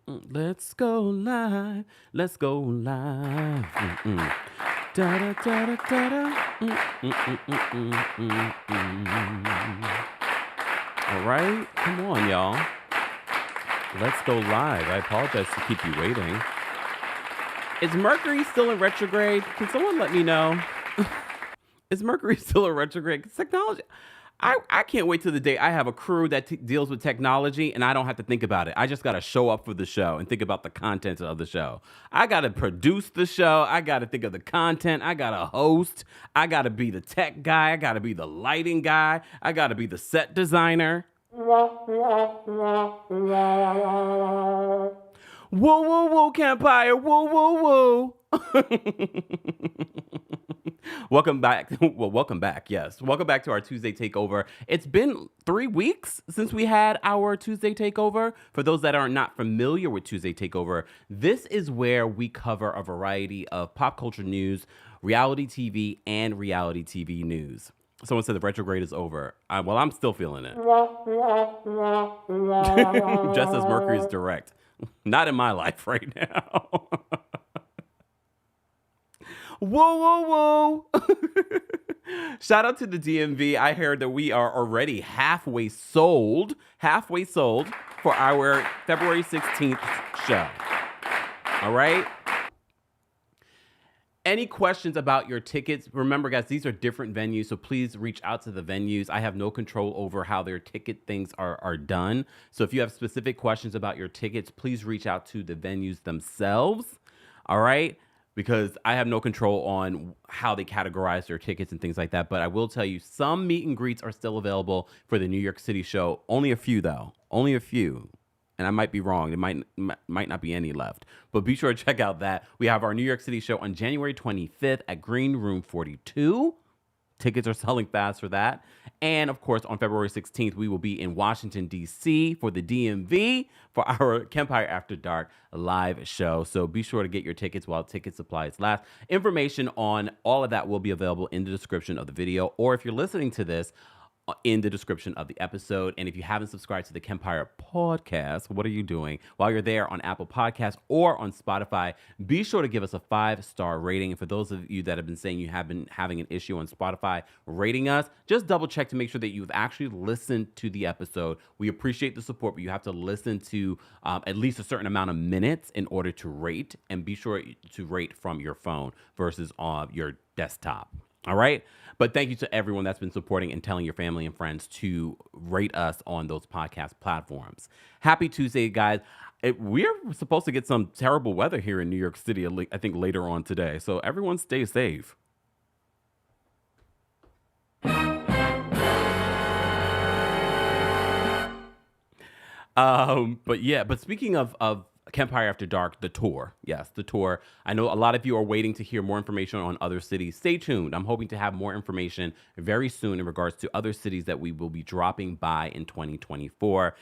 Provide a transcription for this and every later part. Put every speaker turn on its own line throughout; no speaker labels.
Let's go live. Let's go live. Da da da da da da. All right, come on, y'all. Let's go live. I apologize to keep you waiting. Is Mercury still in retrograde? Can someone let me know? Is Mercury still in retrograde? 'Cause technology. I can't wait till the day I have a crew that deals with technology and I don't have to think about it. I just got to show up for the show and think about the content of the show. I got to produce the show. I got to think of the content. I got to host. I got to be the tech guy. I got to be the lighting guy. I got to be the set designer. Whoa, whoa, whoa, Kempire. Whoa, whoa, whoa. Welcome back. Well, welcome back. Yes. Welcome back to our Tuesday Takeover. It's been 3 weeks since we had our Tuesday Takeover. For those that are not familiar with Tuesday Takeover, this is where we cover a variety of pop culture news, reality TV, and reality TV news. Someone said the retrograde is over. Well, I'm still feeling it. Just as Mercury's direct. Not in my life right now. Whoa, whoa, whoa. Shout out to the DMV. I heard that we are already halfway sold for our February 16th show. All right. Any questions about your tickets? Remember, guys, these are different venues, so please reach out to the venues. I have no control over how their ticket things are done. So if you have specific questions about your tickets, please reach out to the venues themselves. All right. Because I have no control on how they categorize their tickets and things like that. But I will tell you, some meet and greets are still available for the New York City show. Only a few, though. Only a few. And I might be wrong. There might not be any left. But be sure to check out that. We have our New York City show on January 25th at Green Room 42. Tickets are selling fast for that. And, of course, on February 16th, we will be in Washington, D.C. for the DMV for our Kempire After Dark live show. So be sure to get your tickets while ticket supplies last. Information on all of that will be available in the description of the video. Or if you're listening to this, in the description of the episode. And if you haven't subscribed to the Kempire podcast, what are you doing? While you're there on Apple Podcasts or on Spotify, be sure to give us a 5-star rating. And for those of you that have been saying you have been having an issue on Spotify rating us, just double check to make sure that you've actually listened to the episode. We appreciate the support, but you have to listen to at least a certain amount of minutes in order to rate, and be sure to rate from your phone versus on your desktop. All right. But thank you to everyone that's been supporting and telling your family and friends to rate us on those podcast platforms. Happy Tuesday, guys. We're supposed to get some terrible weather here in New York City, I think later on today. So everyone stay safe. But speaking of Kempire After Dark, the tour. Yes, the tour. I know a lot of you are waiting to hear more information on other cities. Stay tuned. I'm hoping to have more information very soon in regards to other cities that we will be dropping by in 2024.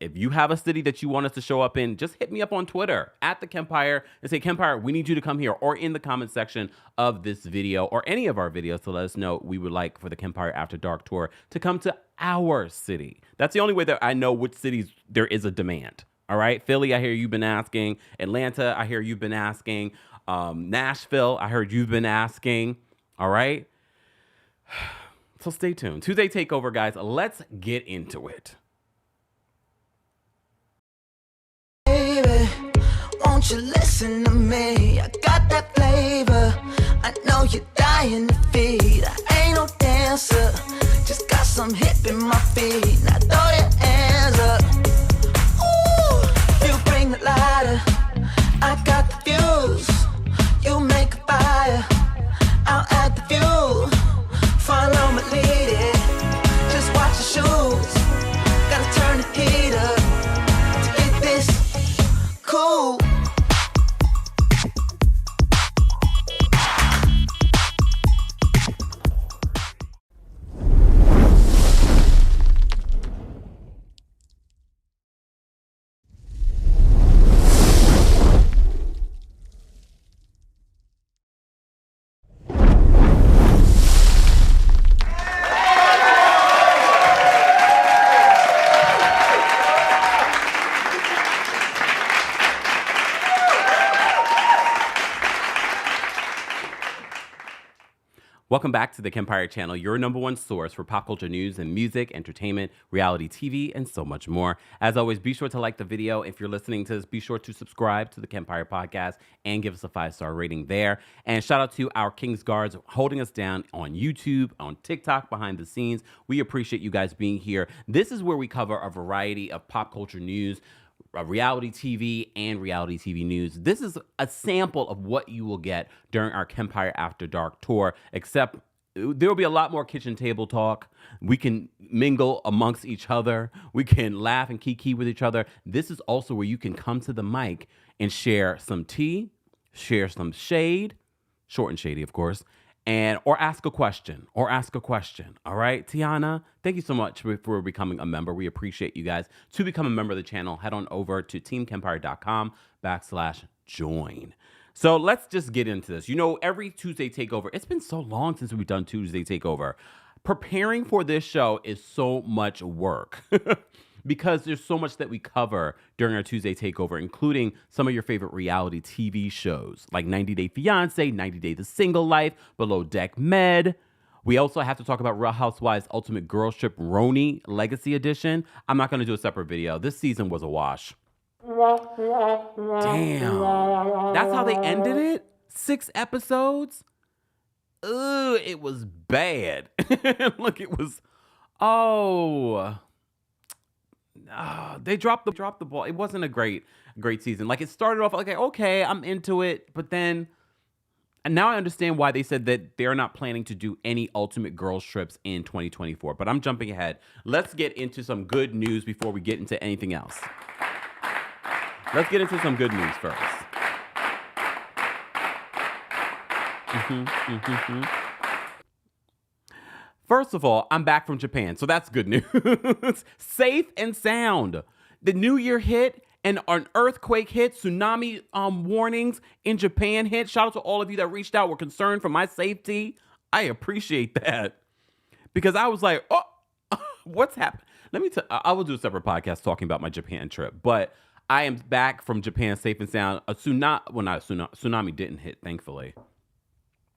If you have a city that you want us to show up in, just hit me up on Twitter at the Kempire and say, Kempire, we need you to come here, or in the comment section of this video or any of our videos to let us know we would like for the Kempire After Dark tour to come to our city. That's the only way that I know which cities there is a demand. All right, Philly, I hear you've been asking. Atlanta, I hear you've been asking. Nashville, I heard you've been asking. All right. So stay tuned. Tuesday Takeover, guys. Let's get into it.
Baby, won't you listen to me? I got that flavor. I know you're dying to feed. I ain't no dancer. Just got some hip in my feet. Now throw your hands up. Bring the lighter, I got the fuse. You make a fire, I'll add the fuel. Follow my lead, just watch your shoes. Gotta turn the heat up to get this cool.
Welcome back to the Kempire channel, your number one source for pop culture news and music, entertainment, reality TV, and so much more. As always, be sure to like the video. If you're listening to this, be sure to subscribe to the Kempire podcast and give us a 5-star rating there. And shout out to our King's Guards holding us down on YouTube, on TikTok, behind the scenes. We appreciate you guys being here. This is where we cover a variety of pop culture news, reality TV and reality TV news. This is a sample of what you will get during our Kempire After Dark tour, except there will be a lot more kitchen table talk. We can mingle amongst each other. We can laugh and kiki with each other. This is also where you can come to the mic and share some tea, share some shade, short and shady, of course, or ask a question. All right, Tiana, thank you so much for becoming a member. We appreciate you guys. To become a member of the channel, head on over to teamkempire.com/join. So let's just get into this. You know, every Tuesday Takeover, it's been so long since we've done Tuesday Takeover. Preparing for this show is so much work because there's so much that we cover during our Tuesday Takeover, including some of your favorite reality TV shows like 90 Day Fiancé, 90 Day The Single Life, Below Deck Med. We also have to talk about Real Housewives Ultimate Girls Trip RHONY Legacy Edition. I'm not going to do a separate video. This season was a wash. Damn. That's how they ended it? 6 episodes? Ugh, it was bad. Look, it was... they dropped the ball. It wasn't a great season. Like, it started off like, okay, I'm into it, but then... And now I understand why they said that they're not planning to do any Ultimate Girls Trips in 2024. But I'm jumping ahead. Let's get into some good news before we get into anything else. Let's get into some good news first. First of all, I'm back from Japan, so that's good news. Safe and sound. The new year hit, and an earthquake hit, tsunami warnings in Japan hit. Shout out to all of you that reached out, were concerned for my safety. I appreciate that. Because I was like, oh, what's happened? Let me tell I will do a separate podcast talking about my Japan trip, but I am back from Japan safe and sound. Tsunami didn't hit, thankfully,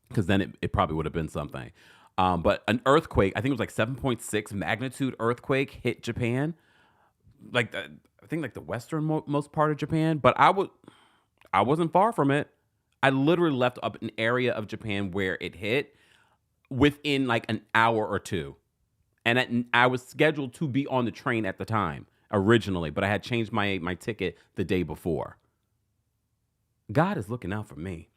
because then it probably would have been something. But an earthquake, I think it was like 7.6 magnitude earthquake hit Japan. I think like the westernmost part of Japan, but I wasn't far from it. I literally left up an area of Japan where it hit within like an hour or two. And I was scheduled to be on the train at the time originally, but I had changed my ticket the day before. God is looking out for me.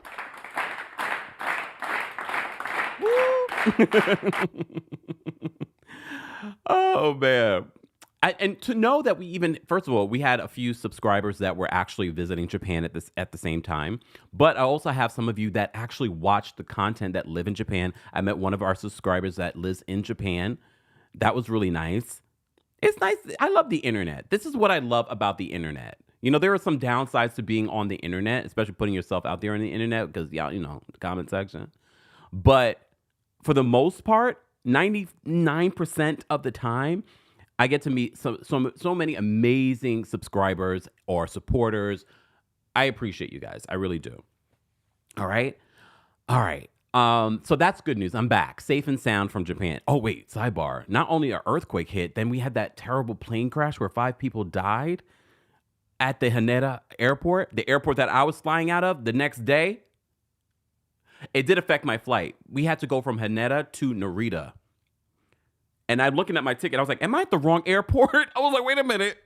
Oh, man. And to know that first of all, we had a few subscribers that were actually visiting Japan at the same time. But I also have some of you that actually watch the content that live in Japan. I met one of our subscribers that lives in Japan. That was really nice. It's nice. I love the internet. This is what I love about the internet. You know, there are some downsides to being on the internet, especially putting yourself out there on the internet because, you know, the comment section. But for the most part, 99% of the time, I get to meet so many amazing subscribers or supporters. I appreciate you guys. I really do. All right. So that's good news. I'm back, safe and sound from Japan. Oh, wait, sidebar. Not only an earthquake hit, then we had that terrible plane crash where 5 people died at the Haneda airport, the airport that I was flying out of the next day. It did affect my flight. We had to go from Haneda to Narita. And I'm looking at my ticket. I was like, am I at the wrong airport? I was like, wait a minute.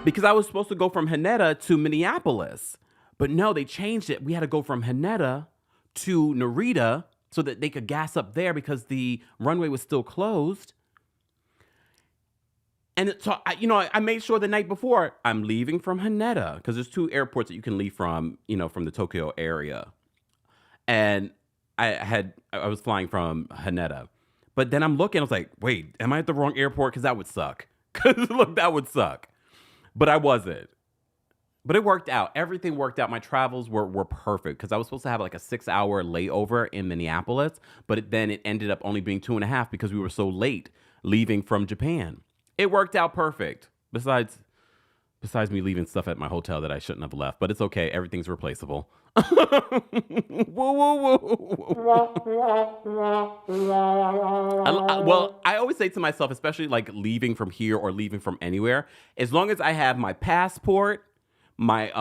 Because I was supposed to go from Haneda to Minneapolis. But no, they changed it. We had to go from Haneda to Narita so that they could gas up there because the runway was still closed. And so, I made sure the night before I'm leaving from Haneda because there's 2 airports that you can leave from, from the Tokyo area. And I was flying from Haneda. But then I'm looking, I was like, wait, am I at the wrong airport? Because that would suck. Because look, that would suck. But I wasn't. But it worked out. Everything worked out. My travels were perfect because I was supposed to have like a 6-hour layover in Minneapolis, but then it ended up only being 2.5 because we were so late leaving from Japan. It worked out perfect. Besides Besides me leaving stuff at my hotel that I shouldn't have left, but it's okay. Everything's replaceable. Woo, woo, woo. Well, I always say to myself, especially like leaving from here or leaving from anywhere, as long as I have my passport, my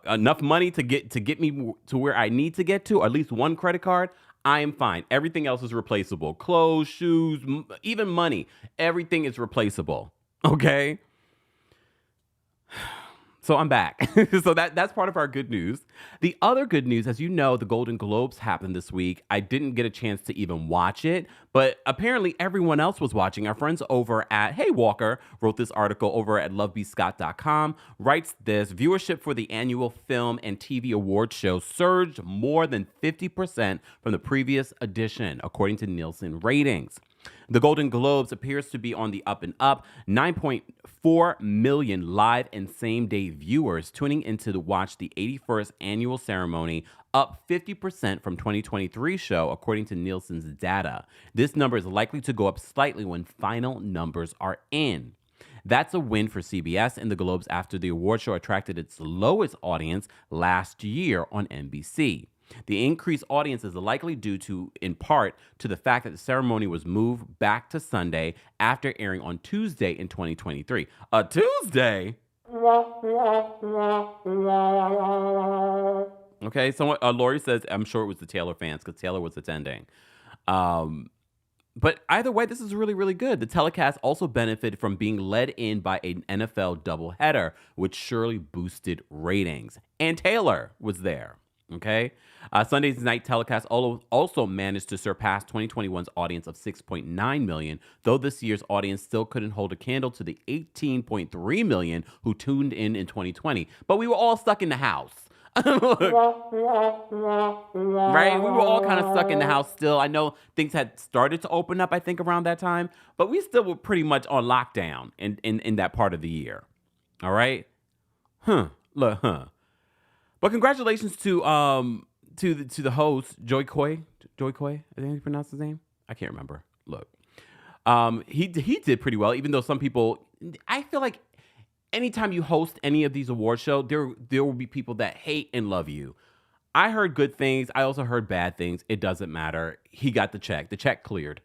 enough money to get me to where I need to get to, or at least one credit card, I am fine. Everything else is replaceable. Clothes, shoes, even money. Everything is replaceable. Okay? So I'm back. So that's part of our good news. The other good news, as you know, the Golden Globes happened this week. I didn't get a chance to even watch it, but apparently everyone else was watching. Our friends over at Hey Walker wrote this article over at lovebscott.com, writes this: viewership for the annual film and TV award show surged more than 50% from the previous edition, according to Nielsen ratings. The Golden Globes appears to be on the up and up. 9.4 million live and same-day viewers tuning in to watch the 81st annual ceremony, up 50% from 2023 show, according to Nielsen's data. This number is likely to go up slightly when final numbers are in. That's a win for CBS and the Globes after the award show attracted its lowest audience last year on NBC. The increased audience is likely due to, in part, to the fact that the ceremony was moved back to Sunday after airing on Tuesday in 2023. A Tuesday? Okay, someone, Lori says, I'm sure it was the Taylor fans because Taylor was attending. But either way, this is really, really good. The telecast also benefited from being led in by an NFL doubleheader, which surely boosted ratings. And Taylor was there. Okay. Sunday's night telecast also managed to surpass 2021's audience of 6.9 million, though this year's audience still couldn't hold a candle to the 18.3 million who tuned in 2020. But we were all stuck in the house. Right? We were all kind of stuck in the house still. I know things had started to open up, I think, around that time, but we still were pretty much on lockdown in that part of the year. All right? But congratulations to the host, Joy Coy. Joy Coy, is that how you pronounce his name? I can't remember. Look, he did pretty well. Even though some people, I feel like anytime you host any of these award shows, there will be people that hate and love you. I heard good things. I also heard bad things. It doesn't matter. He got the check. The check cleared.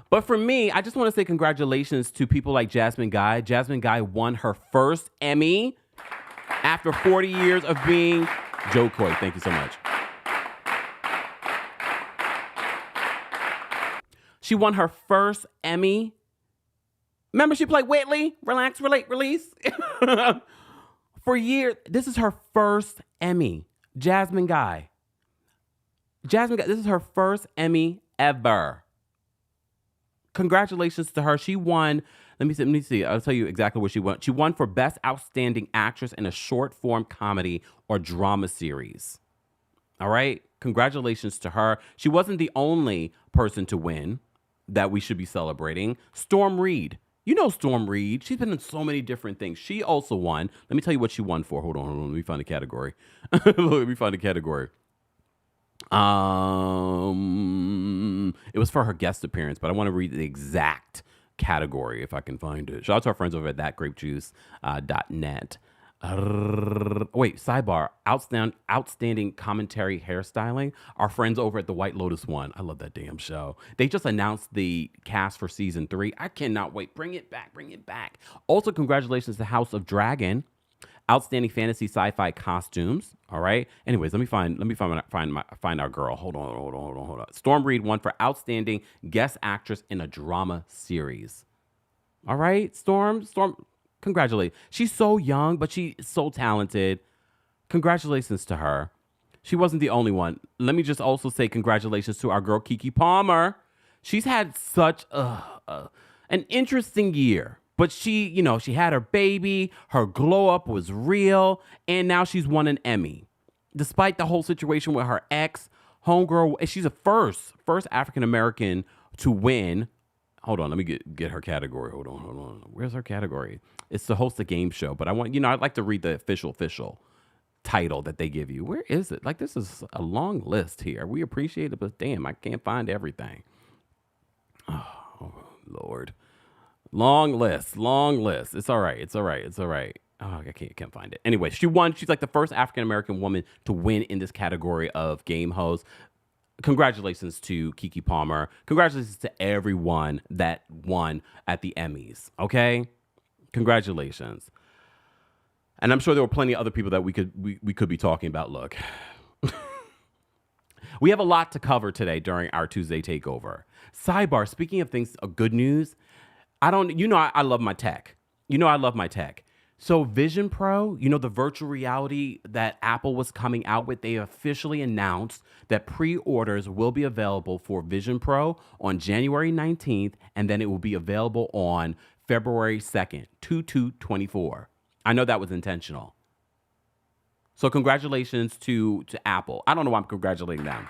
But for me, I just want to say congratulations to people like Jasmine Guy. Jasmine Guy won her first Emmy after 40 years of being Joe Coy. Thank you so much. She won her first Emmy. Remember, she played Whitley, Relax, Relate, Release. For years. This is her first Emmy. Jasmine Guy. This is her first Emmy ever. Congratulations to her. She won. Let me see. I'll tell you exactly what she won. She won for Best Outstanding Actress in a Short Form Comedy or Drama Series. All right? Congratulations to her. She wasn't the only person to win that we should be celebrating. Storm Reed. You know Storm Reed. She's been in so many different things. She also won. Let me tell you what she won for. Hold on. Let me find the category. It was for her guest appearance, but I want to read the exact category if I can find it. Shout out to our friends over at thatgrapejuice.net. Wait, sidebar. Outstanding commentary hairstyling. Our friends over at the White Lotus won. I love that damn show. They just announced the cast for season 3. I cannot wait. Bring it back. Also, congratulations to House of Dragon. Outstanding fantasy sci-fi costumes. All right. Anyways, let me find our girl. Hold on. Storm Reed won for outstanding guest actress in a drama series. All right, Storm. Congratulations. She's so young, but she's so talented. Congratulations to her. She wasn't the only one. Let me just also say congratulations to our girl Keke Palmer. She's had such an interesting year. But she had her baby, her glow up was real, and now she's won an Emmy. Despite the whole situation with her ex, homegirl, she's the first African-American to win. Hold on, let me get her category. Hold on. Where's her category? It's to host a game show, but I'd like to read the official title that they give you. Where is it? Like, this is a long list here. We appreciate it, but damn, I can't find everything. Oh, Lord. Long list. It's all right. Oh, I can't find it. Anyway, she won. She's like the first African-American woman to win in this category of game host. Congratulations to Keke Palmer. Congratulations to everyone that won at the Emmys. Okay? Congratulations. And I'm sure there were plenty of other people that we could be talking about. Look. We have a lot to cover today during our Tuesday takeover. Sidebar, speaking of things of good news, I love my tech. I love my tech. So Vision Pro, the virtual reality that Apple was coming out with, they officially announced that pre-orders will be available for Vision Pro on January 19th, and then it will be available on February 2nd, 2024. I know that was intentional. So congratulations to Apple. I don't know why I'm congratulating them.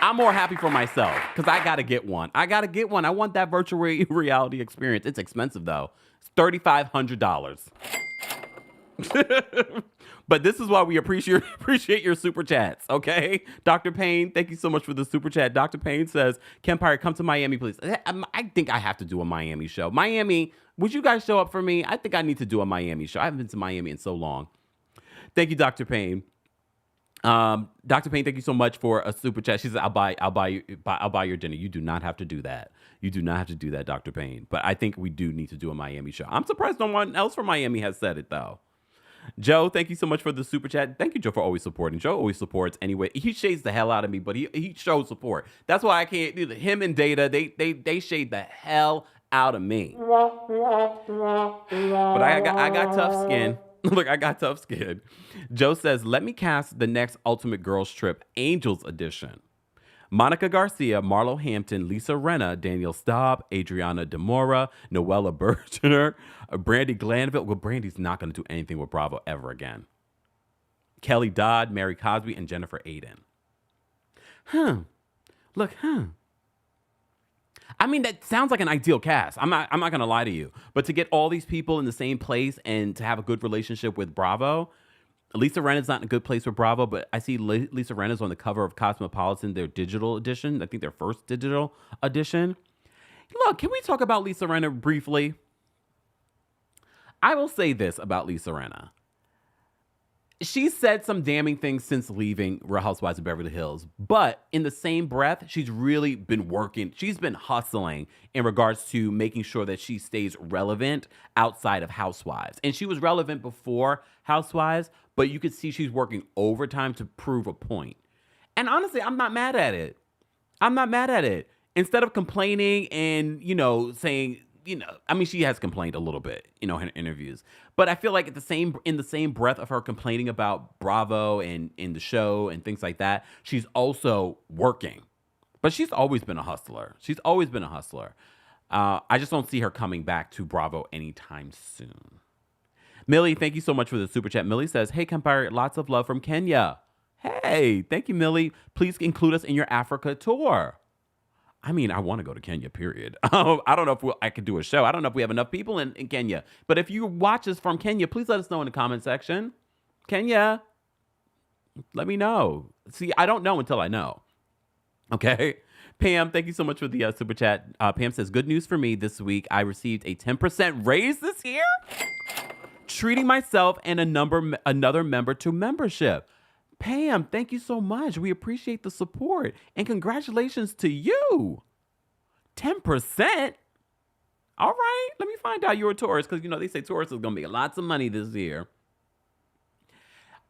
I'm more happy for myself because I got to get one. I want that virtual reality experience. It's expensive, though. It's $3,500. But this is why we appreciate your super chats, okay? Dr. Payne, thank you so much for the super chat. Dr. Payne says, Kempire, come to Miami, please. I think I have to do a Miami show. Miami, would you guys show up for me? I think I need to do a Miami show. I haven't been to Miami in so long. Thank you, Dr. Payne. Dr. Payne, thank you so much for a super chat. She said, I'll buy your dinner. You do not have to do that. You do not have to do that, Dr. Payne. But I think we do need to do a Miami show. I'm surprised no one else from Miami has said it, though. Joe, thank you so much for the super chat. Thank you, Joe, for always supporting. Joe always supports anyway. He shades the hell out of me, but he shows support. That's why I can't do him and Data. They shade the hell out of me. But I got tough skin. Look, I got tough skin. Joe says, let me cast the next Ultimate Girls Trip, Angels Edition. Monica Garcia, Marlo Hampton, Lisa Rinna, Danielle Staub, Adriana Demora, Noella Bergener, Brandy Glanville. Well, Brandy's not going to do anything with Bravo ever again. Kelly Dodd, Mary Cosby, and Jennifer Aiden. I mean, that sounds like an ideal cast. I'm not going to lie to you. But to get all these people in the same place and to have a good relationship with Bravo, Lisa Rinna's not in a good place with Bravo, but I see Lisa Rinna's on the cover of Cosmopolitan, their digital edition. I think their first digital edition. Look, can we talk about Lisa Rinna briefly? I will say this about Lisa Rinna. She said some damning things since leaving Real Housewives of Beverly Hills, but in the same breath, she's really been working. She's been hustling in regards to making sure that she stays relevant outside of Housewives. And she was relevant before Housewives, but you could see she's working overtime to prove a point. And honestly, I'm not mad at it. Instead of complaining and, saying, I mean, she has complained a little bit, in interviews. But I feel like in the same breath of her complaining about Bravo and in the show and things like that, she's also working. But she's always been a hustler. I just don't see her coming back to Bravo anytime soon. Millie, thank you so much for the super chat. Millie says, hey, Kempire, lots of love from Kenya. Hey, thank you, Millie. Please include us in your Africa tour. I mean, I want to go to Kenya, period. I don't know if I could do a show. I don't know if we have enough people in Kenya. But if you watch us from Kenya, please let us know in the comment section. Kenya, let me know. See, I don't know until I know. Okay? Pam, thank you so much for the super chat. Pam says, good news for me this week. I received a 10% raise this year. Treating myself and another member to membership. Pam, thank you so much. We appreciate the support. And congratulations to you. 10%? All right. Let me find out you're a Taurus because, they say Taurus is going to make lots of money this year.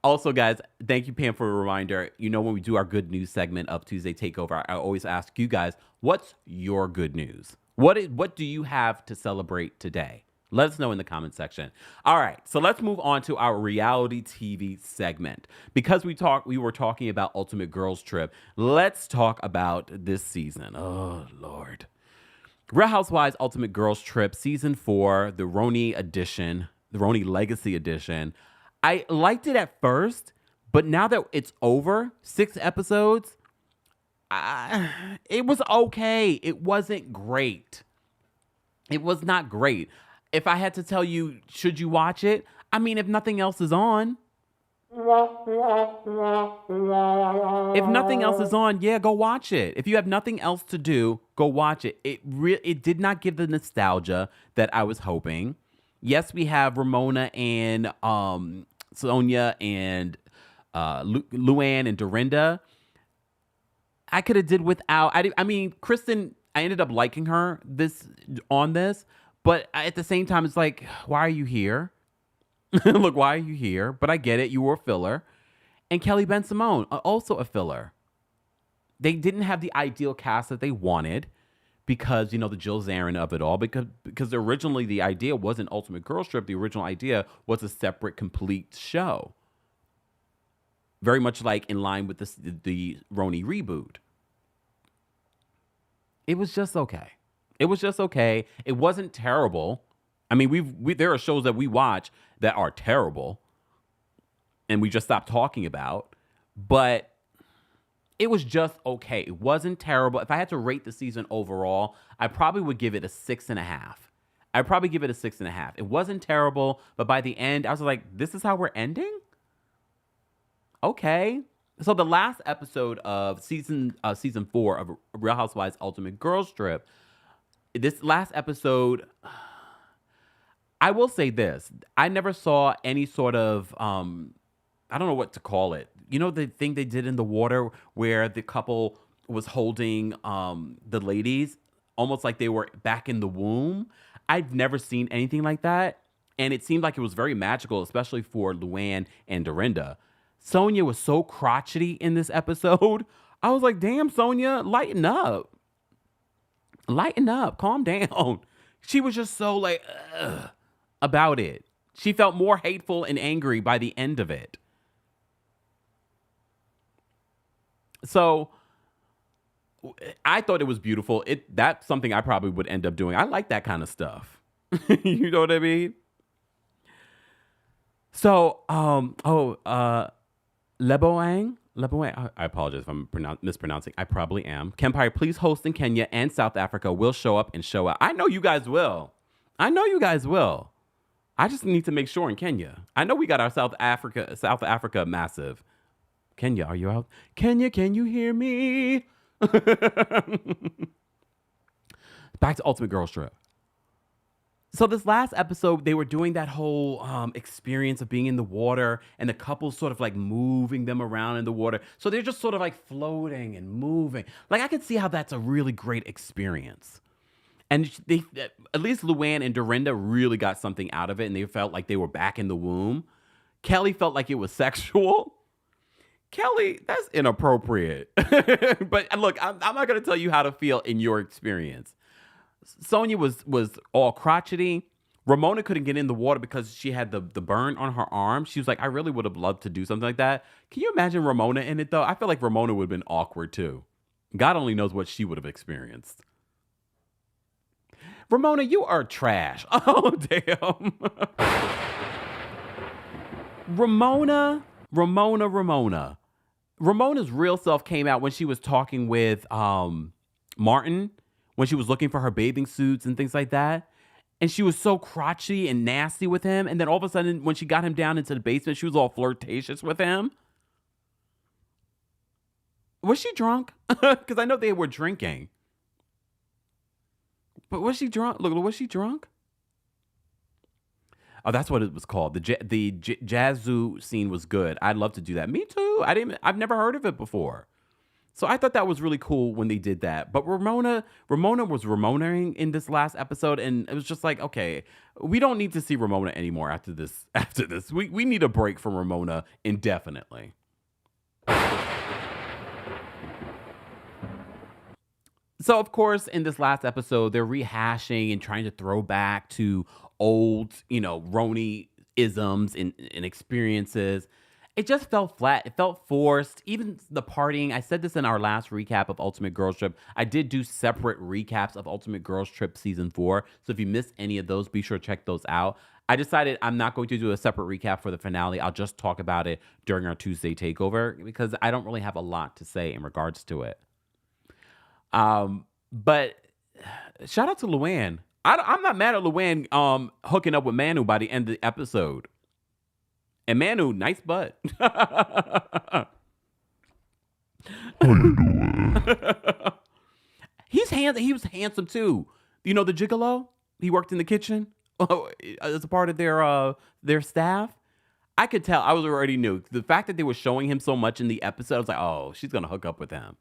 Also, guys, thank you, Pam, for a reminder. When we do our good news segment of Tuesday Takeover, I always ask you guys, what's your good news? What do you have to celebrate today? Let us know in the comment section. All right, so let's move on to our reality TV segment. Because we were talking about Ultimate Girls Trip, let's talk about this season. Oh, Lord. Real Housewives Ultimate Girls Trip, Season 4, the RHONY edition, the RHONY Legacy edition. I liked it at first, but now that it's over, 6 episodes, it was okay. It wasn't great. It was not great. If I had to tell you, should you watch it? I mean, if nothing else is on, If nothing else is on, yeah, go watch it. If you have nothing else to do, go watch it. It did not give the nostalgia that I was hoping. Yes, we have Ramona and Sonia and Luann and Dorinda. I could have did without. I mean, Kristen. I ended up liking her on this, but at the same time, it's like, why are you here? Look, why are you here? But I get it. You were a filler. And Kelly Ben Simone, also a filler. They didn't have the ideal cast that they wanted because, you know, the Jill Zarin of it all. Because originally the idea wasn't Ultimate Girls Trip. The original idea was a separate, complete show. Very much like in line with the RHONY reboot. It was just okay. It was just okay. It wasn't terrible. I mean, there are shows that we watch that are terrible and we just stopped talking about, but it was just okay. It wasn't terrible. If I had to rate the season overall, I probably would give it a 6.5. I'd probably give it a 6.5. It wasn't terrible, but by the end, I was like, this is how we're ending? Okay. So the last episode of season 4 of Real Housewives Ultimate Girls Trip, this last episode, I will say this. I never saw any sort of, I don't know what to call it. You know the thing they did in the water where the couple was holding the ladies almost like they were back in the womb? I've never seen anything like that. And it seemed like it was very magical, especially for Luann and Dorinda. Sonia was so crotchety in this episode. I was like, damn, Sonia, lighten up. Lighten up. Calm down. She was just so like, about it. She felt more hateful and angry by the end of it. So I thought it was beautiful. That's something I probably would end up doing. I like that kind of stuff. You know what I mean? So, Leboang, I apologize if I'm mispronouncing. I probably am. Kempire, please host in Kenya and South Africa. We'll show up and show out. I know you guys will. I just need to make sure in Kenya. I know we got our South Africa massive. Kenya, are you out? Kenya, can you hear me? Back to Ultimate Girls Trip. So this last episode, they were doing that whole experience of being in the water and the couple sort of like moving them around in the water. So they're just sort of like floating and moving. Like I can see how that's a really great experience. And at least Luann and Dorinda really got something out of it and they felt like they were back in the womb. Kelly felt like it was sexual. Kelly, that's inappropriate. But look, I'm not going to tell you how to feel in your experience. Sonia was all crotchety. Ramona couldn't get in the water because she had the burn on her arm. She was like, I really would have loved to do something like that. Can you imagine Ramona in it, though? I feel like Ramona would have been awkward, too. God only knows what she would have experienced. Ramona, you are trash. Oh, damn. Ramona. Ramona's real self came out when she was talking with Martin, when she was looking for her bathing suits and things like that. And she was so crotchety and nasty with him. And then all of a sudden, when she got him down into the basement, she was all flirtatious with him. Was she drunk? Because I know they were drinking. But was she drunk? Look, was she drunk? Oh, that's what it was called. The Jazzu scene was good. I'd love to do that. Me too. I've never heard of it before. So I thought that was really cool when they did that. But Ramona was Ramonaing in this last episode, and it was just like, okay, we don't need to see Ramona anymore after this. We need a break from Ramona indefinitely. So, of course, in this last episode, they're rehashing and trying to throw back to old, RHONY isms and experiences. It just felt flat. It felt forced. Even the partying. I said this in our last recap of Ultimate Girls Trip. I did do separate recaps of Ultimate Girls Trip Season 4. So if you missed any of those, be sure to check those out. I decided I'm not going to do a separate recap for the finale. I'll just talk about it during our Tuesday takeover because I don't really have a lot to say in regards to it. But shout out to Luann. I'm not mad at Luann hooking up with Manu by the end of the episode. And Manu, nice butt.
How you doing?
He was handsome too. You know the gigolo? He worked in the kitchen as a part of their staff. I could tell. I was already knew. The fact that they were showing him so much in the episode, I was like, oh, she's gonna hook up with him.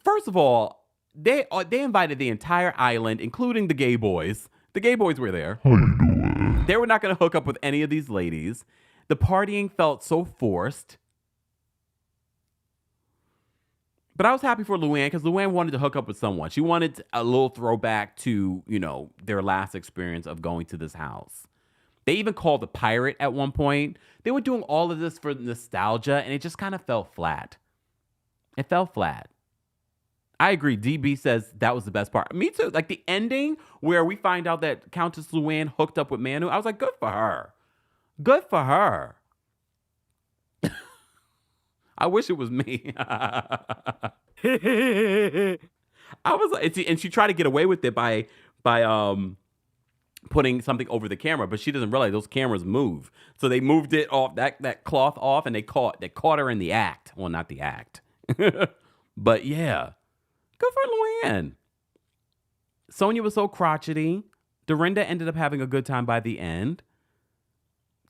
First of all, they invited the entire island, including the gay boys. The gay boys were there.
How you doing?
They were not gonna hook up with any of these ladies. The partying felt so forced. But I was happy for Luann because Luann wanted to hook up with someone. She wanted a little throwback to, their last experience of going to this house. They even called the pirate at one point. They were doing all of this for nostalgia, and it just kind of fell flat. It fell flat. I agree. DB says that was the best part. Me too. Like the ending where we find out that Countess Luann hooked up with Manu, I was like, good for her. Good for her. I wish it was me. I was like, and she tried to get away with it by putting something over the camera, but she doesn't realize those cameras move. So they moved it off that cloth off, and they caught her in the act. Well, not the act, but yeah, good for Luann. Sonia was so crotchety. Dorinda ended up having a good time by the end.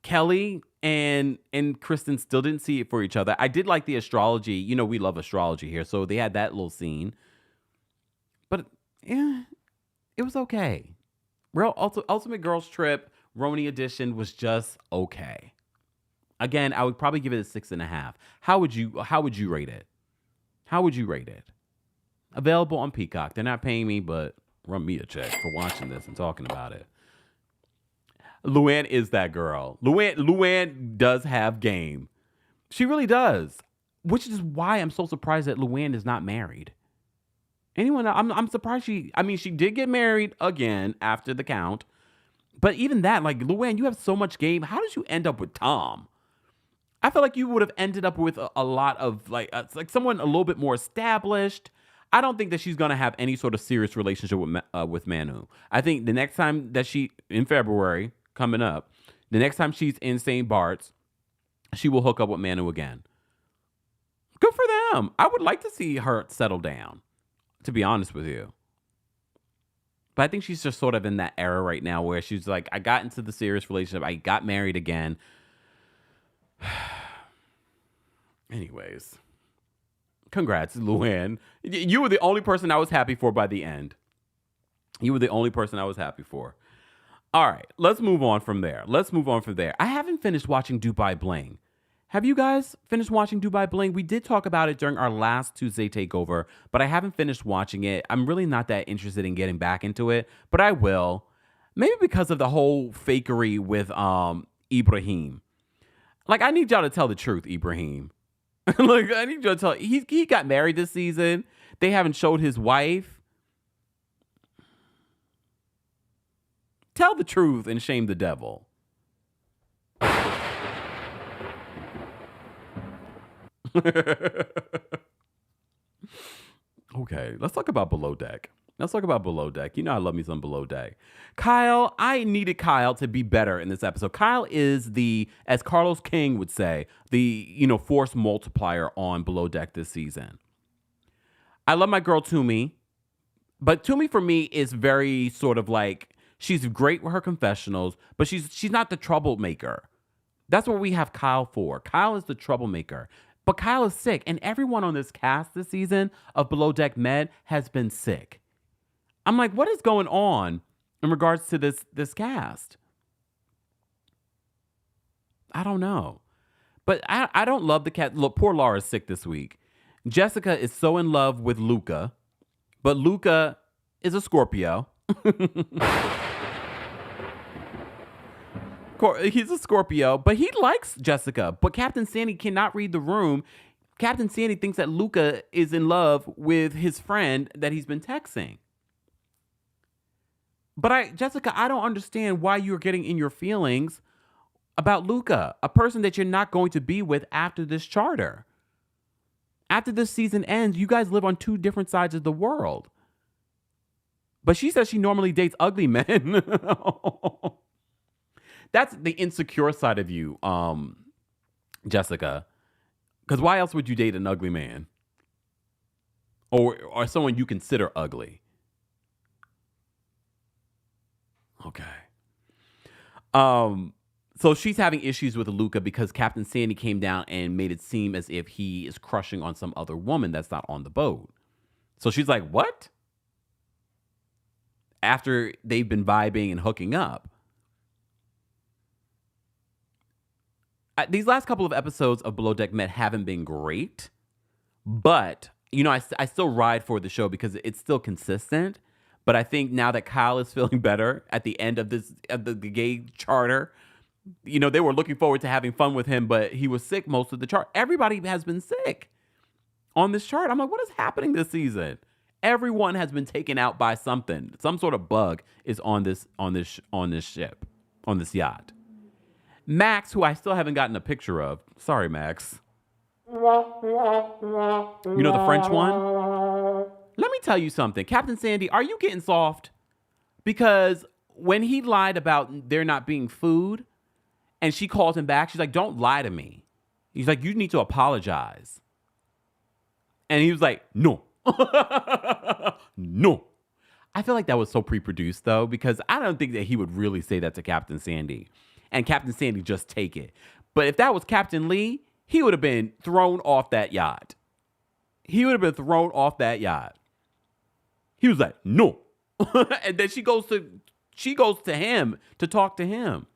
Kelly and Kristen still didn't see it for each other. I did like the astrology. We love astrology here. So they had that little scene. But yeah, it was okay. Ultimate Girls Trip, RHONY edition was just okay. Again, I would probably give it a 6.5. How would you rate it? How would you rate it? Available on Peacock. They're not paying me, but run me a check for watching this and talking about it. Luann is that girl. Luann does have game. She really does. Which is why I'm so surprised that Luann is not married. I'm surprised she did get married again after the count. But even that, like, Luann, you have so much game. How did you end up with Tom? I feel like you would have ended up with a lot of, like someone a little bit more established. I don't think that she's going to have any sort of serious relationship with Manu. I think the next time that in February, coming up, the next time she's in St. Bart's, she will hook up with Manu again. Good for them. I would like to see her settle down, to be honest with you. But I think she's just sort of in that era right now where she's like, I got into the serious relationship. I got married again. Anyways, congrats, Luann. You were the only person I was happy for by the end. You were the only person I was happy for. All right, let's move on from there. I haven't finished watching Dubai Bling. Have you guys finished watching Dubai Bling? We did talk about it during our last Tuesday takeover, but I haven't finished watching it. I'm really not that interested in getting back into it, but I will. Maybe because of the whole fakery with Ibrahim. Like, I need y'all to tell the truth, Ibrahim. Like, I need y'all to tell. He got married this season. They haven't showed his wife. Tell the truth and shame the devil. Okay, let's talk about Below Deck. You know I love me some Below Deck. Kyle, I needed Kyle to be better in this episode. Kyle is as Carlos King would say, the force multiplier on Below Deck this season. I love my girl Toomey, but Toomey for me is very sort of like, she's great with her confessionals, but she's not the troublemaker. That's what we have Kyle for. Kyle is the troublemaker. But Kyle is sick, and everyone on this cast this season of Below Deck Med has been sick. I'm like, what is going on in regards to this cast? I don't know. But I don't love the cast. Look, poor Laura's sick this week. Jessica is so in love with Luca, but Luca is a Scorpio. He's a Scorpio, but he likes Jessica. But Captain Sandy cannot read the room. Captain Sandy thinks that Luca is in love with his friend that he's been texting. But Jessica, I don't understand why you're getting in your feelings about Luca, a person that you're not going to be with after this charter. After this season ends, you guys live on two different sides of the world. But she says she normally dates ugly men. that's the insecure side of you, Jessica. Because why else would you date an ugly man? Or someone you consider ugly? Okay. So she's having issues with Luca because Captain Sandy came down and made it seem as if he is crushing on some other woman that's not on the boat. So she's like, what? After they've been vibing and hooking up. These last couple of episodes of Below Deck Med haven't been great. But, you know, I still ride for the show because it's still consistent. But I think now that Kyle is feeling better at the end of the gay charter, you know, they were looking forward to having fun with him, but he was sick most of the chart. Everybody has been sick on this chart. I'm like, what is happening this season? Everyone has been taken out by something. Some sort of bug is on this ship, on this yacht. Max, who I still haven't gotten a picture of. Sorry, Max. You know the French one? Let me tell you something. Captain Sandy, are you getting soft? Because when he lied about there not being food, and she calls him back, she's like, don't lie to me. He's like, you need to apologize. And he was like, no. No. I feel like that was so pre-produced, though, because I don't think that he would really say that to Captain Sandy. And Captain Sandy just take it. But if that was Captain Lee, he would have been thrown off that yacht. He would have been thrown off that yacht. He was like, no. And then she goes to him to talk to him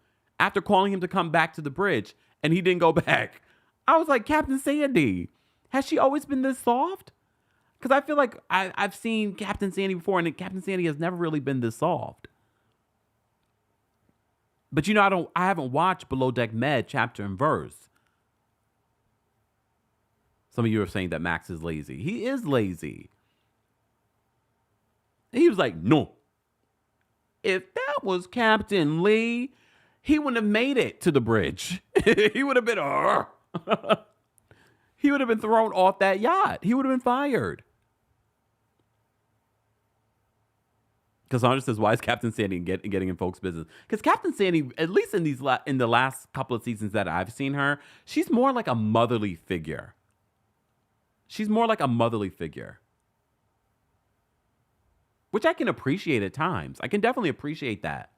after calling him to come back to the bridge, and he didn't go back. I was like, Captain Sandy, has she always been this soft? Because I feel like I've seen Captain Sandy before, and Captain Sandy has never really been this soft. But you know, I haven't watched Below Deck Med chapter and verse. Some of you are saying that Max is lazy. He is lazy. And he was like, no. If that was Captain Lee, he wouldn't have made it to the bridge. He would have been, he would have been thrown off that yacht. He would have been fired. Cassandra says, why is Captain Sandy getting in folks' business? Because Captain Sandy, at least in the last couple of seasons that I've seen her, she's more like a motherly figure. She's more like a motherly figure. Which I can appreciate at times. I can definitely appreciate that.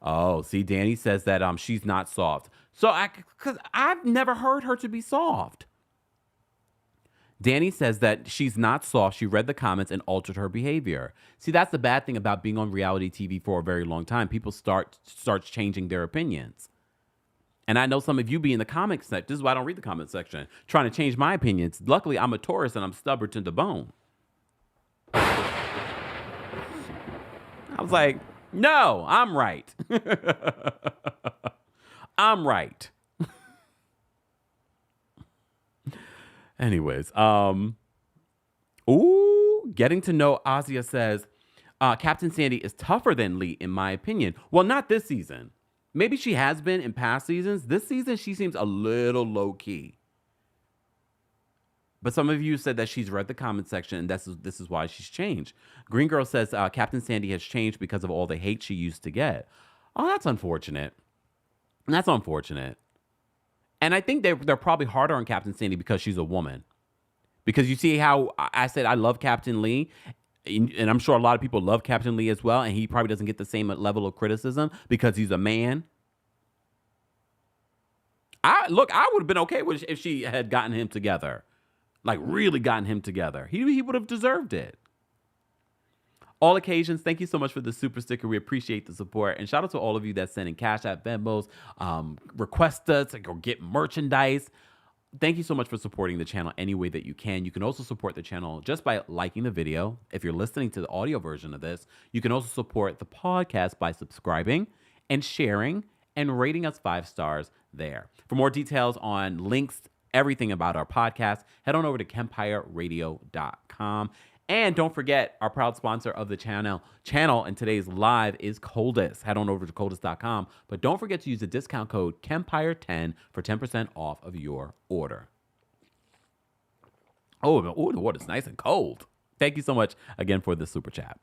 Oh, see, Danny says that she's not soft. So because I've never heard her to be soft. Danny says that she's not soft. She read the comments and altered her behavior. See, that's the bad thing about being on reality TV for a very long time. People starts changing their opinions. And I know some of you be in the comment section. This is why I don't read the comment section. Trying to change my opinions. Luckily, I'm a Taurus and I'm stubborn to the bone. I was like, no, I'm right. I'm right. Anyways, getting to know Asia says, Captain Sandy is tougher than Lee, in my opinion. Well, not this season. Maybe she has been in past seasons. This season, she seems a little low-key. But some of you said that she's read the comment section, and this is why she's changed. Green Girl says, Captain Sandy has changed because of all the hate she used to get. Oh, that's unfortunate. That's unfortunate. And I think they're probably harder on Captain Sandy because she's a woman. Because you see how I said I love Captain Lee, and I'm sure a lot of people love Captain Lee as well, and he probably doesn't get the same level of criticism because he's a man. I would have been okay with if she had gotten him together. Like, really gotten him together. He would have deserved it. All occasions, thank you so much for the super sticker. We appreciate the support. And shout out to all of you that send in Cash App, Venmos, request us to go get merchandise. Thank you so much for supporting the channel any way that you can. You can also support the channel just by liking the video. If you're listening to the audio version of this, you can also support the podcast by subscribing and sharing and rating us 5 stars there. For more details on links, everything about our podcast, head on over to KempireRadio.com. And don't forget, our proud sponsor of the channel and today's live is Coldest. Head on over to Coldest.com. But don't forget to use the discount code Kempire10 for 10% off of your order. Oh, the water's nice and cold. Thank you so much again for the super chat.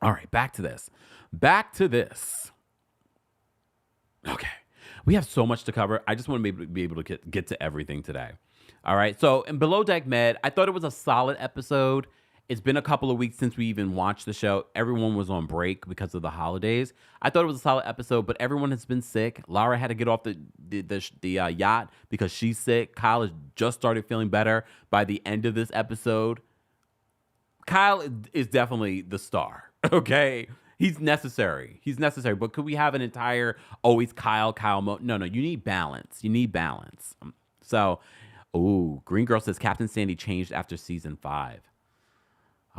All right, back to this. Back to this. Okay. We have so much to cover. I just want to be able to get to everything today. All right. So in Below Deck Med, I thought it was a solid episode. It's been a couple of weeks since we even watched the show. Everyone was on break because of the holidays. I thought it was a solid episode, but everyone has been sick. Lara had to get off the yacht because she's sick. Kyle has just started feeling better by the end of this episode. Kyle is definitely the star, okay? He's necessary. But could we have an entire always Kyle mode? No, you need balance. So, Green Girl says Captain Sandy changed after season 5.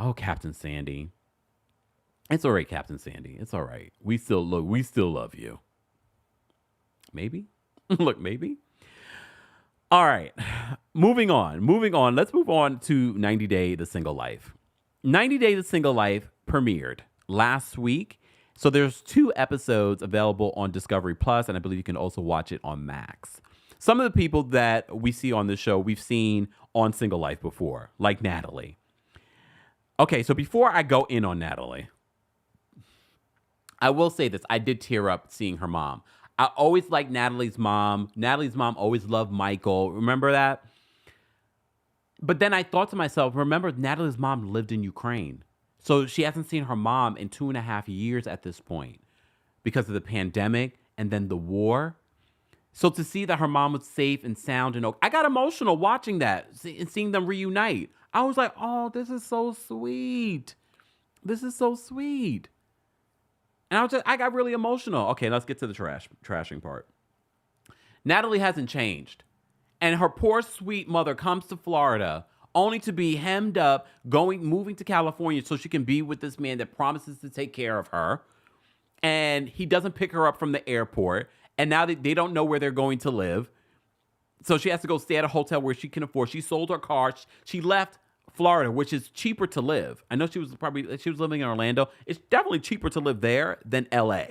Oh, Captain Sandy. It's all right, Captain Sandy. It's all right. We still love you. Maybe? Look, maybe. All right. Moving on. Let's move on to 90 Day The Single Life. 90 Day The Single Life premiered last week. So there's 2 episodes available on Discovery Plus, and I believe you can also watch it on Max. Some of the people that we see on this show, we've seen on Single Life before, like Natalie. Okay, so before I go in on Natalie, I will say this. I did tear up seeing her mom. I always liked Natalie's mom. Natalie's mom always loved Michael. Remember that? But then I thought to myself, remember, Natalie's mom lived in Ukraine. So she hasn't seen her mom in 2.5 years at this point because of the pandemic and then the war. So to see that her mom was safe and sound and I got emotional watching that and seeing them reunite. I was like, oh, this is so sweet. And I got really emotional. Okay, let's get to the trashing part. Natalie hasn't changed. And her poor, sweet mother comes to Florida only to be hemmed up, moving to California so she can be with this man that promises to take care of her. And he doesn't pick her up from the airport. And now they don't know where they're going to live. So she has to go stay at a hotel where she can afford. She sold her car. She left Florida, which is cheaper to live. I know she was living in Orlando. It's definitely cheaper to live there than LA.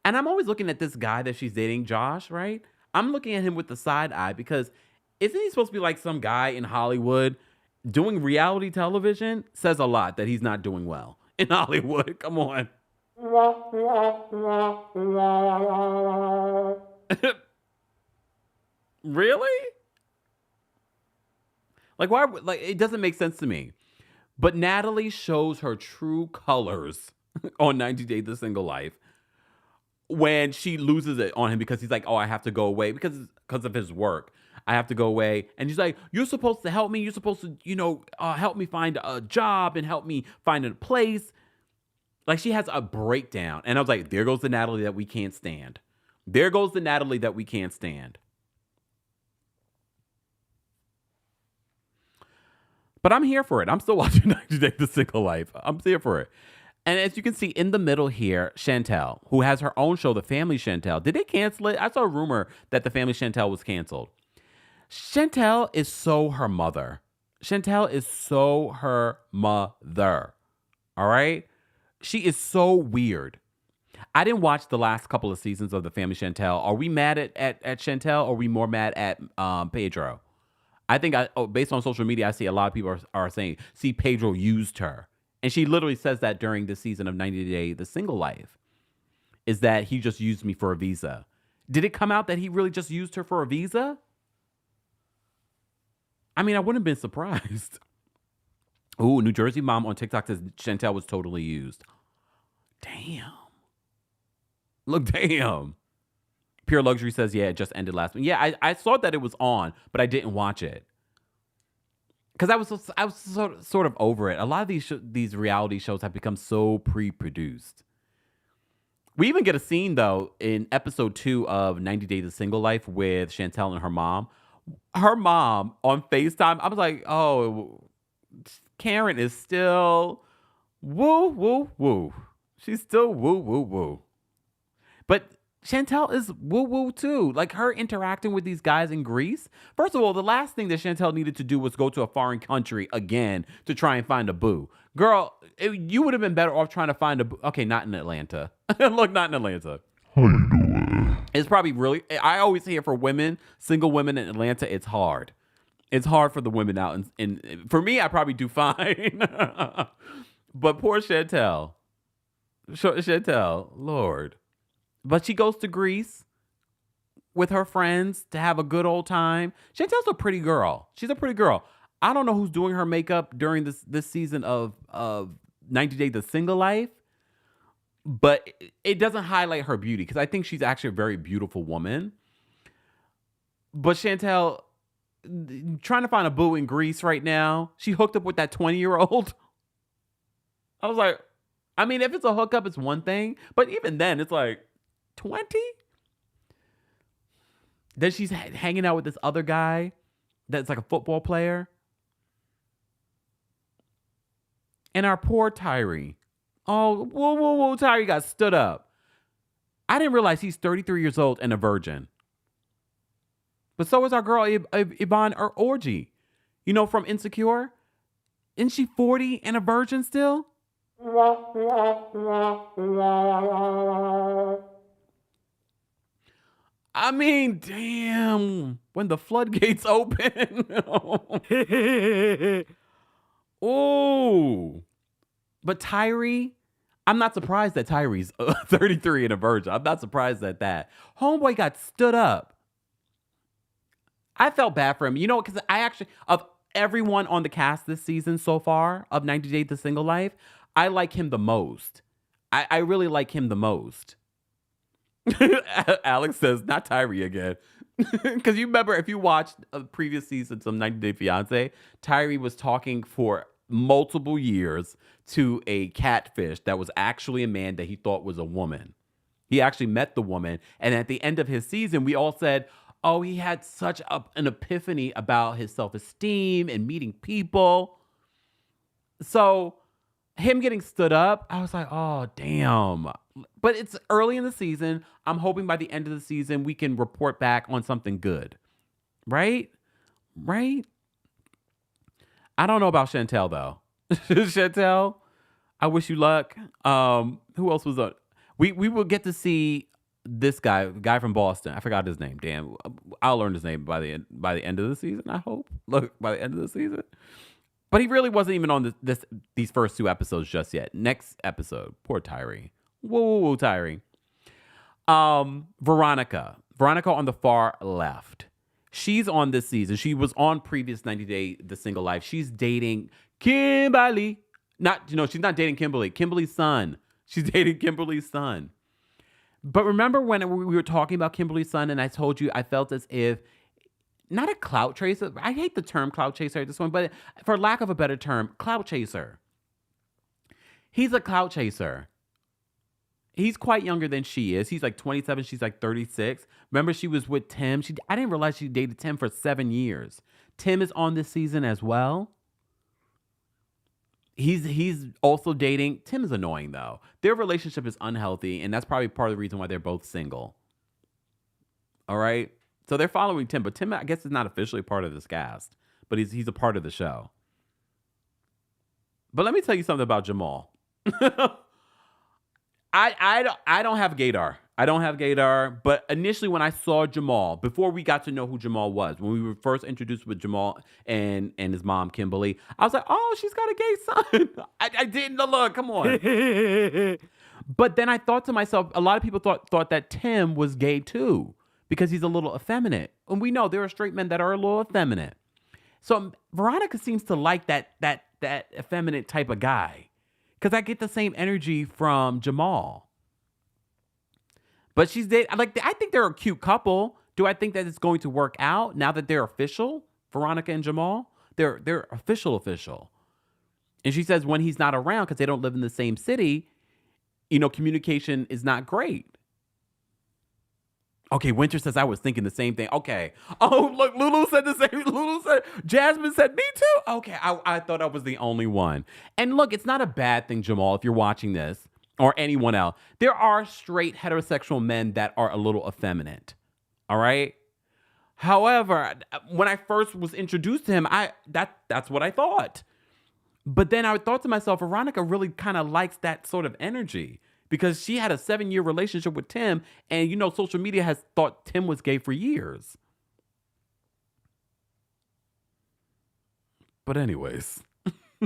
And I'm always looking at this guy that she's dating, Josh, right? I'm looking at him with the side eye because isn't he supposed to be like some guy in Hollywood doing reality television? Says a lot that he's not doing well in Hollywood. Come on. Really? Like, why? Like, it doesn't make sense to me. But Natalie shows her true colors on 90 Day The Single Life when she loses it on him because he's like, oh, I have to go away because of his work. I have to go away. And she's like, you're supposed to help me. You're supposed to, help me find a job and help me find a place. Like, she has a breakdown. And I was like, there goes the Natalie that we can't stand. But I'm here for it. I'm still watching 90 Day The Single Life. I'm here for it. And as you can see in the middle here, Chantel, who has her own show, The Family Chantel. Did they cancel it? I saw a rumor that The Family Chantel was canceled. Chantel is so her mother. All right? She is so weird. I didn't watch the last couple of seasons of The Family Chantel. Are we mad at Chantel or are we more mad at Pedro? I think based on social media, I see a lot of people are saying, see, Pedro used her. And she literally says that during the season of 90 Day The Single Life, is that he just used me for a visa. Did it come out that he really just used her for a visa? I mean, I wouldn't have been surprised. Ooh, New Jersey mom on TikTok says Chantel was totally used. Damn. Look, damn. Pure Luxury says, yeah, it just ended last week. Yeah, I saw that it was on, but I didn't watch it. Because I was sort of over it. A lot of these reality shows have become so pre-produced. We even get a scene, though, in episode 2 of 90 Day The Single Life with Chantel and her mom. Her mom on FaceTime, I was like, oh, Karen is still woo, woo, woo. She's still woo, woo, woo. But Chantel is woo, woo, too. Like, her interacting with these guys in Greece. First of all, the last thing that Chantel needed to do was go to a foreign country again to try and find a boo. Girl, you would have been better off trying to find a boo. Okay, not in Atlanta. Look, not in Atlanta.
How you doing?
It's probably really, I always hear for women, single women in Atlanta, it's hard. It's hard for the women out. And for me, I probably do fine. But poor Chantel. Chantel, Lord. But she goes to Greece with her friends to have a good old time. Chantel's a pretty girl. She's a pretty girl. I don't know who's doing her makeup during this season of 90 Day the Single Life, but it doesn't highlight her beauty because I think she's actually a very beautiful woman. But Chantel, trying to find a boo in Greece right now, she hooked up with that 20-year-old. I was like, I mean, if it's a hookup, it's one thing. But even then, it's like, 20? Then she's hanging out with this other guy that's like a football player. And our poor Tyree. Oh, whoa, Tyree got stood up. I didn't realize he's 33 years old and a virgin. But so is our girl, Yvonne Orgy. You know, from Insecure. Isn't she 40 and a virgin still? I mean, damn. When the floodgates open. Oh. But Tyree, I'm not surprised that Tyree's 33 and a virgin. I'm not surprised at that. Homeboy got stood up. I felt bad for him. You know, because I actually, of everyone on the cast this season so far of 90 Day the Single Life, I like him the most. I really like him the most. Alex says, not Tyree again. Because you remember, if you watched previous seasons of 90 Day Fiancé, Tyree was talking for multiple years to a catfish that was actually a man that he thought was a woman. He actually met the woman. And at the end of his season, we all said, oh, he had such an epiphany about his self-esteem and meeting people. So him getting stood up, I was like, oh, damn. But it's early in the season. I'm hoping by the end of the season, we can report back on something good. Right? Right? I don't know about Chantel, though. Chantel, I wish you luck. Who else was on? We will get to see this guy from Boston. I forgot his name. Damn. I'll learn his name by the end of the season, I hope. Look, by the end of the season. But he really wasn't even on these first two episodes just yet. Next episode. Poor Tyree. Whoa, Tyree. Veronica on the far left. She's on this season. She was on previous 90 Day The Single Life. She's dating Kimberly. She's not dating Kimberly. Kimberly's son. She's dating Kimberly's son. But remember when we were talking about Kimberly's son and I told you I felt as if, not a clout chaser. I hate the term clout chaser at this one, but for lack of a better term, clout chaser. He's a clout chaser. He's quite younger than she is. He's like 27. She's like 36. Remember, she was with Tim. I didn't realize she dated Tim for 7 years. Tim is on this season as well. He's also dating. Tim is annoying, though. Their relationship is unhealthy, and that's probably part of the reason why they're both single. All right? So they're following Tim, but Tim, I guess, is not officially part of this cast, but he's a part of the show. But let me tell you something about Jamal. I don't have gaydar. I don't have gaydar. But initially when I saw Jamal, before we got to know who Jamal was, when we were first introduced with Jamal and his mom, Kimberly, I was like, oh, she's got a gay son. I didn't know. Look, come on. But then I thought to myself, a lot of people thought that Tim was gay too, because he's a little effeminate. And we know there are straight men that are a little effeminate. So Veronica seems to like that effeminate type of guy. Because I get the same energy from Jamal. But I think they're a cute couple. Do I think that it's going to work out now that they're official? Veronica and Jamal? They're official. And she says when he's not around, because they don't live in the same city, communication is not great. Okay, Winter says I was thinking the same thing. Okay. Oh, look, Lulu said the same. Jasmine said me too. Okay, I thought I was the only one. And look, it's not a bad thing, Jamal, if you're watching this, or anyone else. There are straight heterosexual men that are a little effeminate. All right? However, when I first was introduced to him, that's what I thought. But then I thought to myself, Veronica really kind of likes that sort of energy. Because she had a 7-year relationship with Tim, and social media has thought Tim was gay for years. But anyways,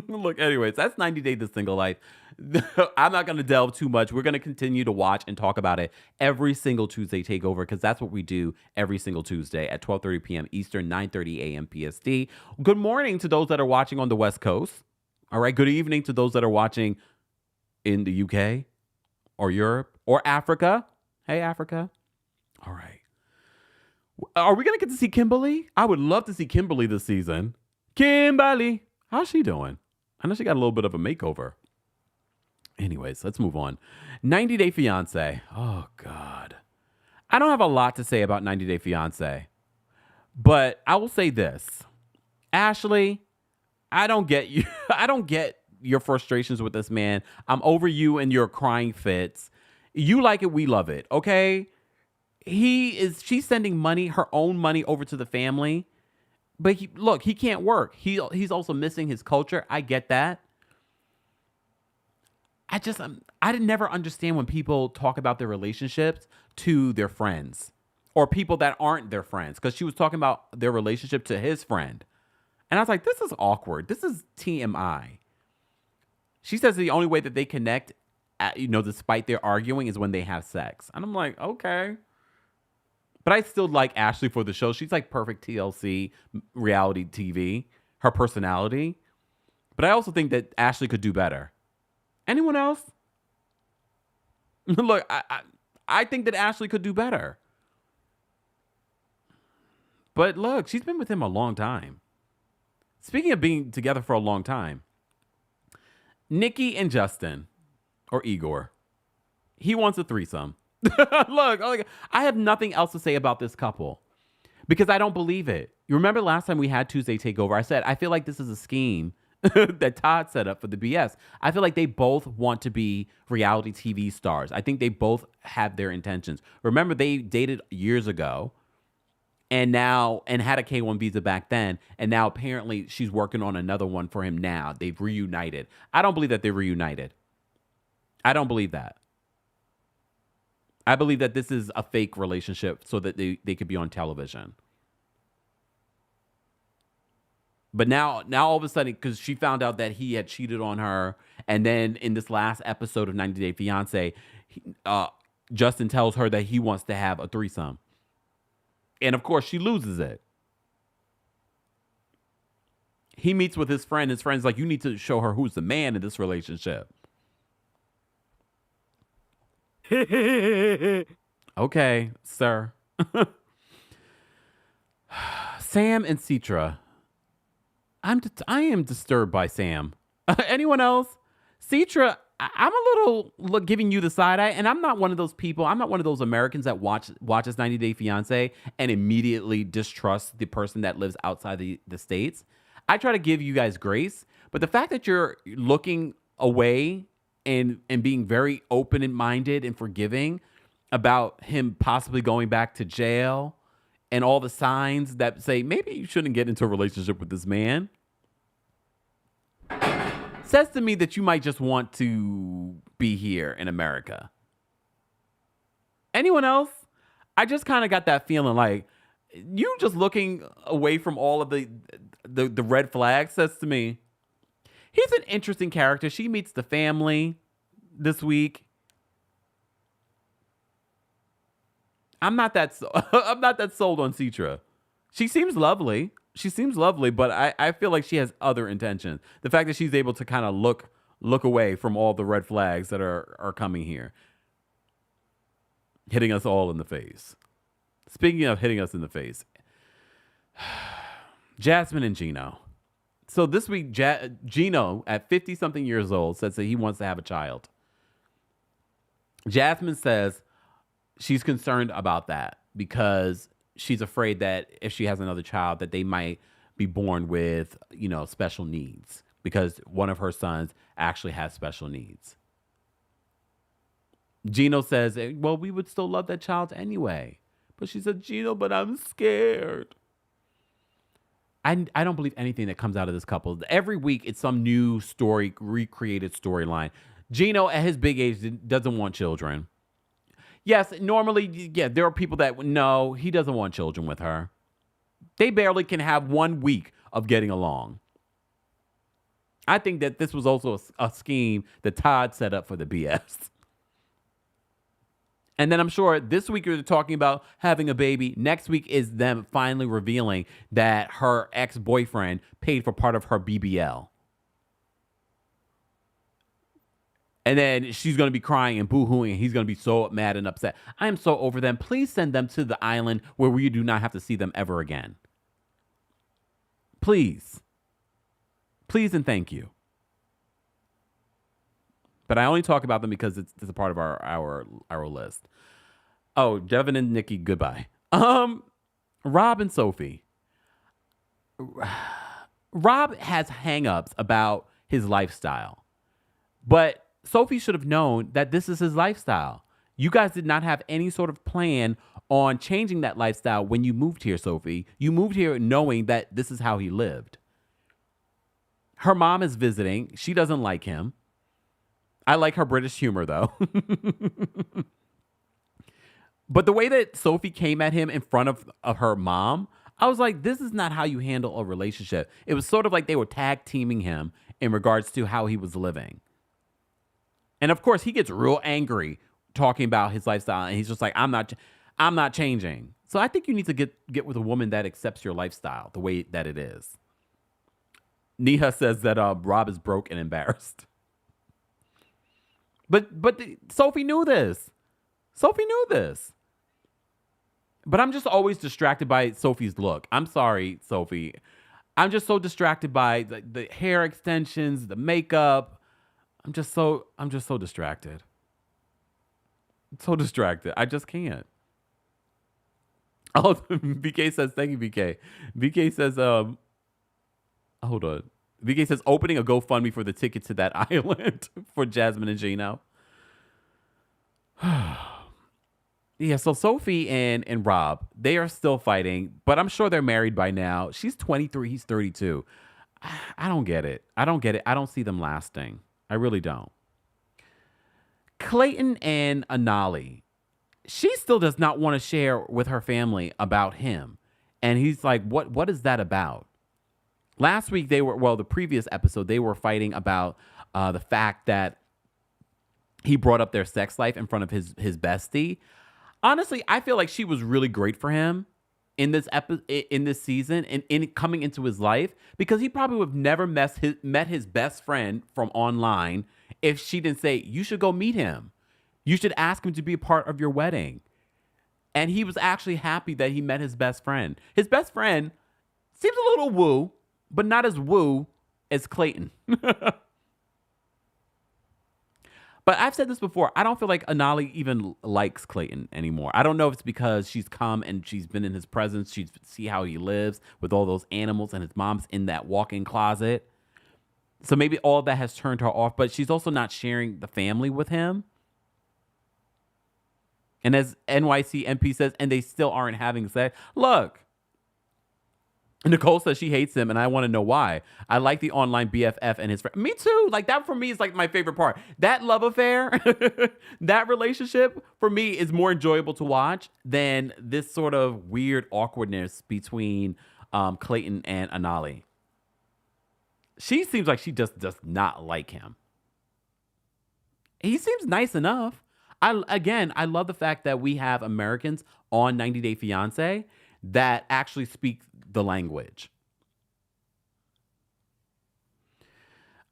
Look, anyways, that's 90 Day The Single Life. I'm not going to delve too much. We're going to continue to watch and talk about it every single Tuesday takeover because that's what we do every single Tuesday at 12:30 p.m. Eastern, 9:30 a.m. PST. Good morning to those that are watching on the West Coast. All right. Good evening to those that are watching in the UK or Europe or Africa. Hey, Africa. All right. Are we going to get to see Kimberly? I would love to see Kimberly this season. Kimberly. How's she doing? I know she got a little bit of a makeover. Anyways, let's move on. 90 Day Fiancé. Oh, God. I don't have a lot to say about 90 Day Fiancé, but I will say this. Ashley, I don't get you. I don't get your frustrations with this man. I'm over you and your crying fits. You like it, we love it, okay? She's sending money, her own money over to the family. But he can't work. He's also missing his culture. I get that. I didn't never understand when people talk about their relationships to their friends or people that aren't their friends. Because she was talking about their relationship to his friend. And I was like, this is awkward. This is TMI. She says the only way that they connect, despite their arguing is when they have sex. And I'm like, okay. But I still like Ashley for the show. She's like perfect TLC reality TV, her personality. But I also think that Ashley could do better. Anyone else? Look, I think that Ashley could do better. But look, she's been with him a long time. Speaking of being together for a long time, Nikki and Justin, or Igor, he wants a threesome. Look, I have nothing else to say about this couple because I don't believe it. You remember last time we had Tuesday Takeover, I said, I feel like this is a scheme that Todd set up for the BS. I feel like they both want to be reality TV stars. I think they both have their intentions. Remember, they dated years ago and had a K1 visa back then. And now apparently she's working on another one for him now. They've reunited. I don't believe that they're reunited. I don't believe that. I believe that this is a fake relationship so that they could be on television. But now all of a sudden, because she found out that he had cheated on her, and then in this last episode of 90 Day Fiancé, Justin tells her that he wants to have a threesome. And of course, she loses it. He meets with his friend. His friend's like, you need to show her who's the man in this relationship. Okay, sir. Sam and Citra. I am disturbed by Sam. Anyone else? Citra, I'm a little giving you the side eye, and I'm not one of those people. I'm not one of those Americans that watches 90 Day Fiancé and immediately distrusts the person that lives outside the States. I try to give you guys grace, but the fact that you're looking away and being very open and minded and forgiving about him possibly going back to jail and all the signs that say maybe you shouldn't get into a relationship with this man says to me that you might just want to be here in America. Anyone else? I just kind of got that feeling like you just looking away from all of the red flags says to me, he's an interesting character. She meets the family this week. I'm not that sold on Citra. She seems lovely. But I feel like she has other intentions. The fact that she's able to kind of look away from all the red flags that are coming here, hitting us all in the face. Speaking of hitting us in the face, Jasmine and Gino. So this week, Gino, at 50-something years old, says that he wants to have a child. Jasmine says she's concerned about that because she's afraid that if she has another child, that they might be born with, special needs because one of her sons actually has special needs. Gino says, well, we would still love that child anyway. But she said, Gino, but I'm scared. I don't believe anything that comes out of this couple. Every week, it's some new story, recreated storyline. Gino, at his big age, doesn't want children. Yes, normally, there are people that know he doesn't want children with her. They barely can have 1 week of getting along. I think that this was also a scheme that Todd set up for the BS. And then I'm sure this week you're talking about having a baby. Next week is them finally revealing that her ex-boyfriend paid for part of her BBL. And then she's going to be crying and boo-hooing, and he's going to be so mad and upset. I am so over them. Please send them to the island where we do not have to see them ever again. Please. Please and thank you. But I only talk about them because it's a part of our list. Oh, Devin and Nikki, goodbye. Rob and Sophie. Rob has hang-ups about his lifestyle. But Sophie should have known that this is his lifestyle. You guys did not have any sort of plan on changing that lifestyle when you moved here, Sophie. You moved here knowing that this is how he lived. Her mom is visiting. She doesn't like him. I like her British humor, though. But the way that Sophie came at him in front of her mom, I was like, this is not how you handle a relationship. It was sort of like they were tag teaming him in regards to how he was living. And of course, he gets real angry talking about his lifestyle. And he's just like, I'm not changing. So I think you need to get with a woman that accepts your lifestyle the way that it is. Neha says that Rob is broke and embarrassed. But Sophie knew this. Sophie knew this. But I'm just always distracted by Sophie's look. I'm sorry, Sophie. I'm just so distracted by the hair extensions, the makeup. I'm just so distracted. So distracted. I just can't. Oh, BK says, thank you, BK. BK says, hold on. VK says, opening a GoFundMe for the ticket to that island for Jasmine and Gino. Yeah, so Sophie and Rob, they are still fighting, but I'm sure they're married by now. She's 23, he's 32. I don't get it. I don't see them lasting. I really don't. Clayton and Anali, she still does not want to share with her family about him. And he's like, what is that about? Last week, the previous episode, they were fighting about the fact that he brought up their sex life in front of his bestie. Honestly, I feel like she was really great for him in this season and in coming into his life, because he probably would have never met his best friend from online if she didn't say, you should go meet him. You should ask him to be a part of your wedding. And he was actually happy that he met his best friend. His best friend seems a little woo, but not as woo as Clayton. But I've said this before. I don't feel like Anali even likes Clayton anymore. I don't know if it's because she's come and she's been in his presence. She's see how he lives with all those animals, and his mom's in that walk-in closet. So maybe all of that has turned her off, but she's also not sharing the family with him. And as NYC MP says, and they still aren't having sex. Look. Nicole says she hates him, and I want to know why. I like the online BFF and his friend. Me too. Like, that for me is like my favorite part. That love affair, that relationship for me is more enjoyable to watch than this sort of weird awkwardness between Clayton and Anali. She seems like she just does not like him. He seems nice enough. I love the fact that we have Americans on 90 Day Fiancé that actually speak the language.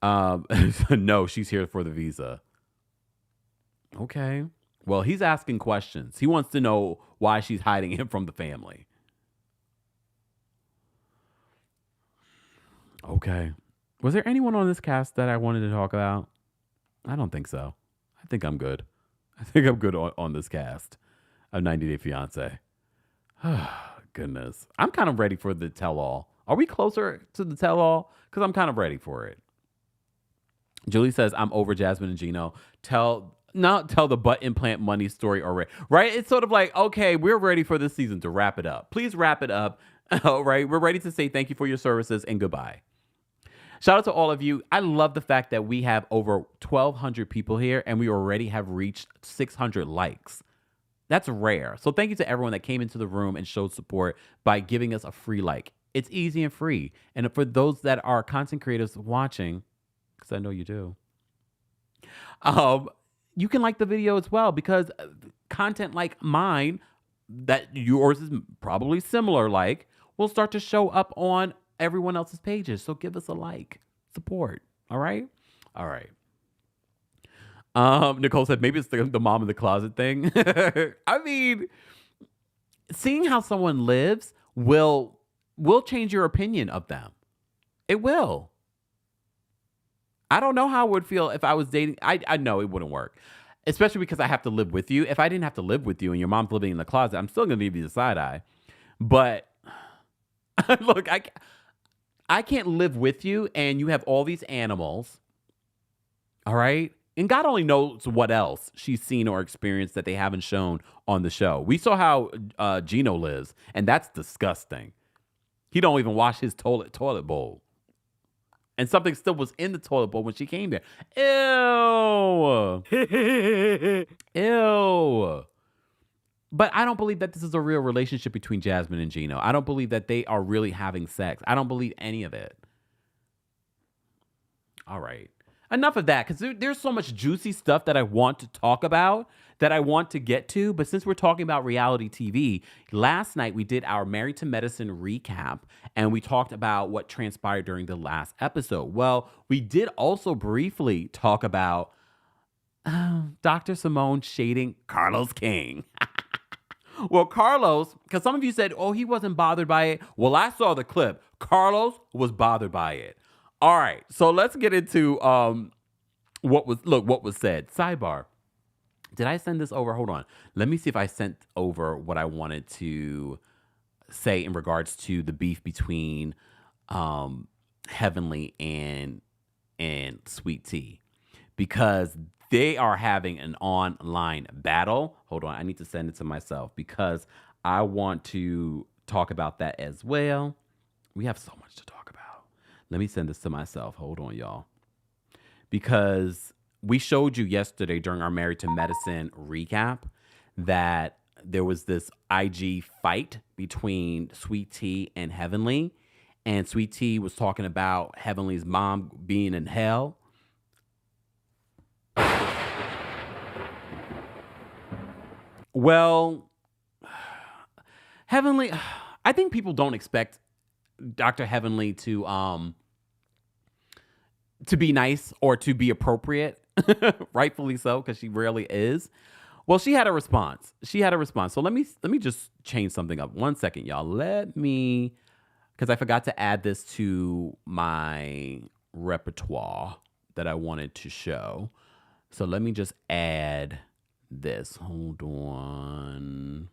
No, she's here for the visa. Okay. Well, he's asking questions. He wants to know why she's hiding him from the family. Okay. Was there anyone on this cast that I wanted to talk about? I don't think so. I think I'm good. I think I'm good on this cast of 90 Day Fiancé. Goodness. I'm kind of ready for the tell-all. Are we closer to the tell-all? Because I'm kind of ready for it. Julie says, I'm over Jasmine and Gino. Tell the butt implant money story already. Right? It's sort of like, okay, we're ready for this season to wrap it up. Please wrap it up. All right? We're ready to say thank you for your services and goodbye. Shout out to all of you. I love the fact that we have over 1,200 people here and we already have reached 600 likes. That's rare. So thank you to everyone that came into the room and showed support by giving us a free like. It's easy and free. And for those that are content creators watching, because I know you do. You can like the video as well, because content like mine, that yours is probably similar, like, will start to show up on everyone else's pages. So give us a like, support. All right. All right. Nicole said maybe it's the mom in the closet thing. I mean, seeing how someone lives will change your opinion of them. It will. I don't know how I would feel if I was dating. I know it wouldn't work, especially because I have to live with you. If I didn't have to live with you and your mom's living in the closet, I'm still going to give you the side eye. But look, I can't live with you and you have all these animals. All right. And God only knows what else she's seen or experienced that they haven't shown on the show. We saw how Gino lives, and that's disgusting. He don't even wash his toilet bowl. And something still was in the toilet bowl when she came there. Ew. Ew. But I don't believe that this is a real relationship between Jasmine and Gino. I don't believe that they are really having sex. I don't believe any of it. All right. Enough of that, because there's so much juicy stuff that I want to talk about, that I want to get to. But since we're talking about reality TV, last night we did our Married to Medicine recap, and we talked about what transpired during the last episode. Well, we did also briefly talk about Dr. Simone shading Carlos King. Well, Carlos, because some of you said, oh, he wasn't bothered by it. Well, I saw the clip. Carlos was bothered by it. All right, so let's get into what was said. Sidebar. Did I send this over? Hold on. Let me see if I sent over what I wanted to say in regards to the beef between Heavenly and Sweet Tea, because they are having an online battle. Hold on. I need to send it to myself because I want to talk about that as well. We have so much to talk about. Let me send this to myself. Hold on, y'all. Because we showed you yesterday during our Married to Medicine recap that there was this IG fight between Sweet Tea and Heavenly. And Sweet Tea was talking about Heavenly's mom being in hell. Well, Heavenly, I think people don't expect Dr. Heavenly to be nice or to be appropriate, rightfully so, because she rarely is. Well, she had a response. So let me just change something up. 1 second, y'all. Because I forgot to add this to my repertoire that I wanted to show. So let me just add this. Hold on.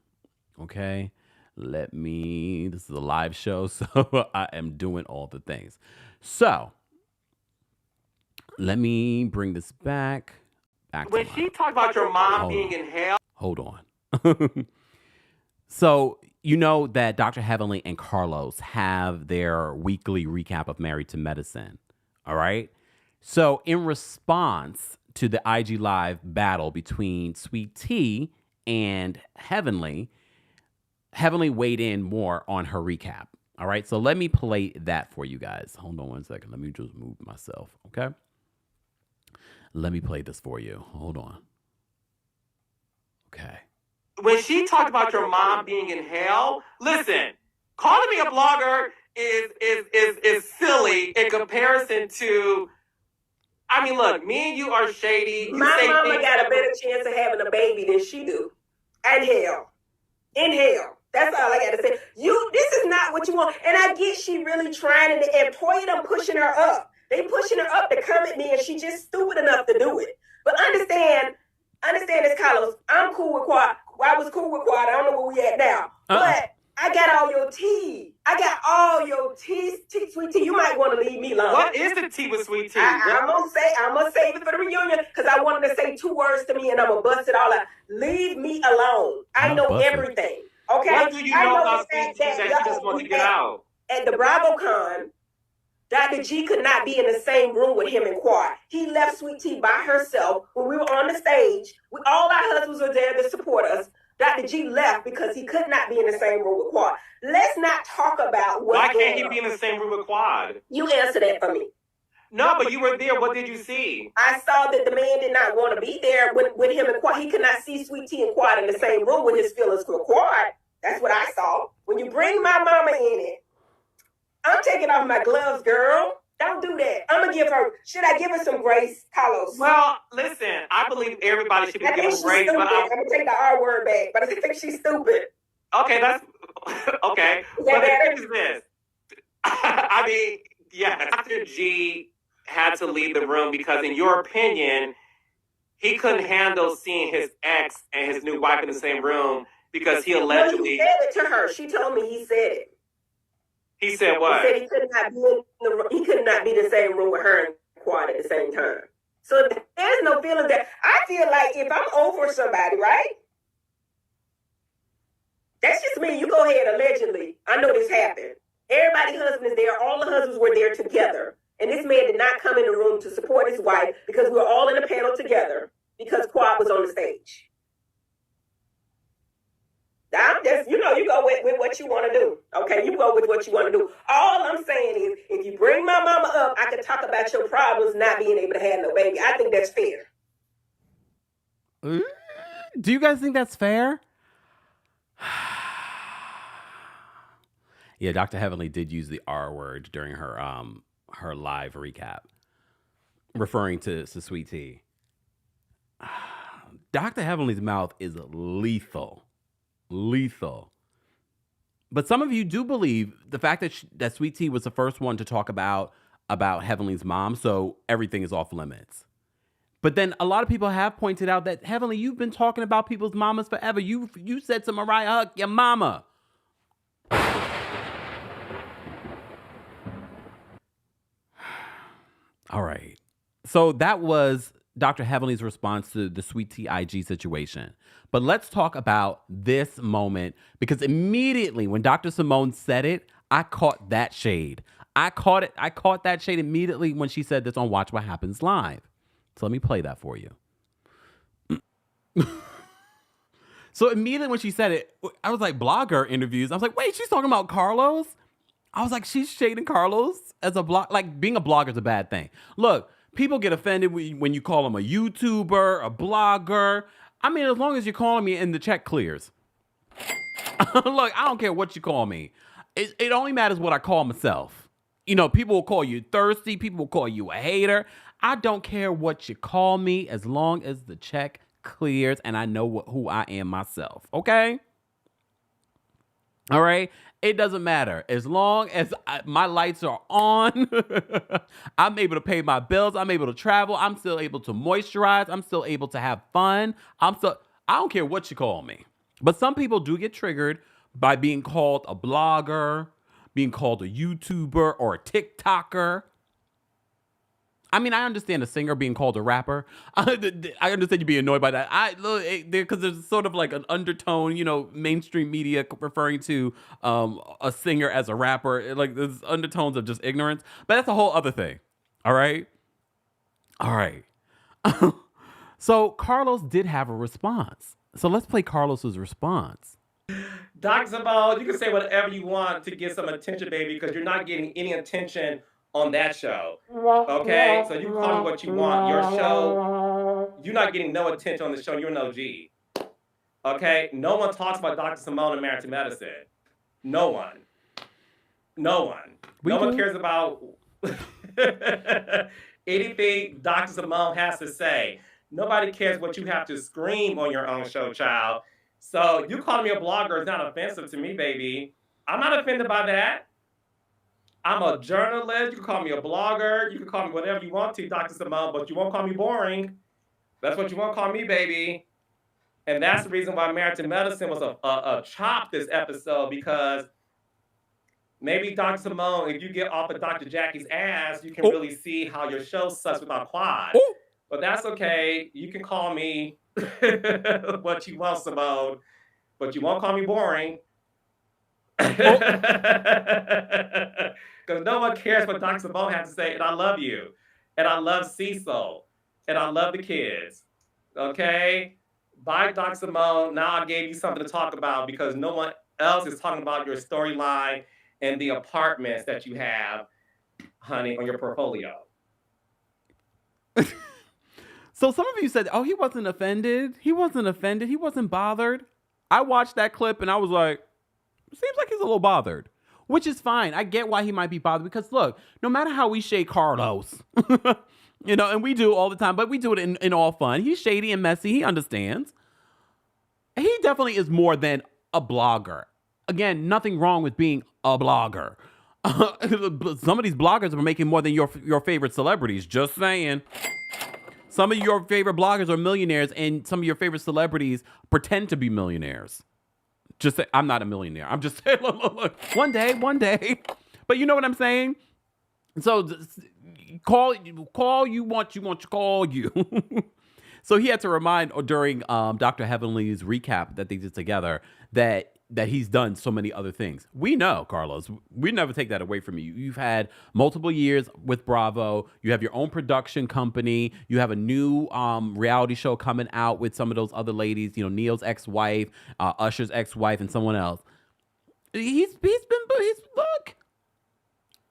Okay. This is a live show, so I am doing all the things. So let me bring this back.
When she talked about your mom being in hell.
Hold on. So you know that Dr. Heavenly and Carlos have their weekly recap of Married to Medicine. All right. So in response to the IG Live battle between Sweet Tea and Heavenly weighed in more on her recap. All right. So let me play that for you guys. Hold on 1 second. Let me just move myself. Okay. Let me play this for you. Hold on. Okay.
When she talked about your mom being in hell, listen, calling me a blogger is silly in comparison to, I mean, look, me and you are shady.
My mama got a better chance of having a baby than she do. And hell. In hell. That's all I got to say. This is not what you want. And I get she really trying to employ them pushing her up. They pushing her up to come at me, and she just stupid enough to do it. But understand this, Carlos. I'm cool with Quad. I was cool with Quad. I don't know where we at now. But I got all your tea. Sweet Tea. You might want to leave me alone.
What is the tea with Sweet Tea?
I'm gonna save it for the reunion because I wanted to say 2 words to me, and I'm gonna bust it all out. Leave me alone. I know everything. Okay.
What do you know about Sweet Tea that you just want to get out?
At the BravoCon, Dr. G could not be in the same room with him and Quad. He left Sweet Tea by herself when we were on the stage. All our husbands were there to support us. Dr. G left because he could not be in the same room with Quad. Let's not talk about what.
Why can't he be in the same room with Quad?
You answer that for me.
No, but you were there. What did you see?
I saw that the man did not want to be there with him and Quad. He could not see Sweet Tea and Quad in the same room with his feelings for Quad. That's what I saw. When you bring my mama in it, I'm taking off my gloves, girl. Don't do that. I'm going to give her, should I give her some grace, Carlos?
Well, listen, I believe everybody should be
I think
given
she's
grace,
stupid.
but
I'm going to take the R word back, but I think she's stupid.
okay, that's okay.
Is that
But the
better?
thing is this. I mean, yeah, Dr. G had to leave the room because, in your opinion, he couldn't handle seeing his ex and his new wife in the same room because he
No,
allegedly.
he said it to her. She told me he said it.
He said
He
what?
said he could not be in he could not be in the same room with her and Quad at the same time. So there's no feeling that I feel like if I'm over somebody, right? That's just me. You go ahead, allegedly. I know this happened. Everybody's husband is there. All the husbands were there together. And this man did not come in the room to support his wife because we were all in a panel together because Quad was on the stage. I'm just, you go with what you want to do. Okay, you go with what you want to do. All I'm saying is, if you bring my mama up, I can talk about your problems not being able to have no baby. I think that's fair.
Do you guys think that's fair? Yeah, Dr. Heavenly did use the R word during her live recap, referring to Sweet Tea. Dr. Heavenly's mouth is lethal. Lethal. But some of you do believe the fact that Sweet Tea was the first one to talk about Heavenly's mom, so everything is off limits. But then a lot of people have pointed out that, Heavenly, you've been talking about people's mamas forever. You said to Mariah Huck, your mama. All right. So that was Dr. Heavenly's response to the Sweet Tea IG situation. But let's talk about this moment, because immediately when Dr. Simone said it, I caught that shade. I caught that shade immediately when she said this on Watch What Happens Live. So let me play that for you. So immediately when she said it, I was like, blogger interviews. I was like, wait, she's talking about Carlos? I was like, she's shading Carlos as a blog. Like, being a blogger is a bad thing. Look, people get offended when you call them a YouTuber, a blogger. I mean, as long as you're calling me and the check clears. Look, I don't care what you call me. It only matters what I call myself. You know, people will call you thirsty. People will call you a hater. I don't care what you call me as long as the check clears and I know who I am myself. Okay? All right? It doesn't matter. As long as my lights are on, I'm able to pay my bills. I'm able to travel. I'm still able to moisturize. I'm still able to have fun. I don't care what you call me. But some people do get triggered by being called a blogger, being called a YouTuber or a TikToker. I mean, I understand a singer being called a rapper. I understand you being annoyed by that. Because there's sort of like an undertone, mainstream media referring to a singer as a rapper. Like, there's undertones of just ignorance. But that's a whole other thing. All right? All right. So Carlos did have a response. So let's play Carlos's response.
Dr. Simone, you can say whatever you want to get some attention, baby, because you're not getting any attention on that show. Okay? So you call me what you want. Your show, you're not getting no attention on the show. You're an OG. Okay? No one talks about Dr. Simone and Married to Medicine. No one. No one. No one cares about anything Dr. Simone has to say. Nobody cares what you have to scream on your own show, child. So you calling me a blogger is not offensive to me, baby. I'm not offended by that. I'm a journalist. You can call me a blogger. You can call me whatever you want to, Dr. Simone, but you won't call me boring. That's what you won't call me, baby. And that's the reason why Married to Medicine was a chop this episode, because maybe Dr. Simone, if you get off of Dr. Jackie's ass, you can really see how your show sucks without Quad. But that's okay. You can call me what you want, Simone, but you won't call me boring. Because no one cares what Dr. Simone has to say, and I love you. And I love Cecil. And I love the kids. Okay? Bye, Dr. Simone. Now I gave you something to talk about because no one else is talking about your storyline and the apartments that you have, honey, on your portfolio.
So some of you said, oh, he wasn't offended. He wasn't offended. He wasn't bothered. I watched that clip and I was like, seems like he's a little bothered, which is fine. I get why he might be bothered because look, no matter how we shade Carlos, and we do all the time, but we do it in all fun. He's shady and messy. He understands. He definitely is more than a blogger. Again, nothing wrong with being a blogger. Some of these bloggers are making more than your favorite celebrities. Just saying. Some of your favorite bloggers are millionaires, and some of your favorite celebrities pretend to be millionaires. Just say, I'm not a millionaire. I'm just saying, look. One day. But you know what I'm saying? So call you want to call you. So he had to remind during Dr. Heavenly's recap that they did together that he's done so many other things. We know, Carlos. We never take that away from you. You've had multiple years with Bravo. You have your own production company. You have a new reality show coming out with some of those other ladies. Neil's ex-wife, Usher's ex-wife, and someone else. He's look.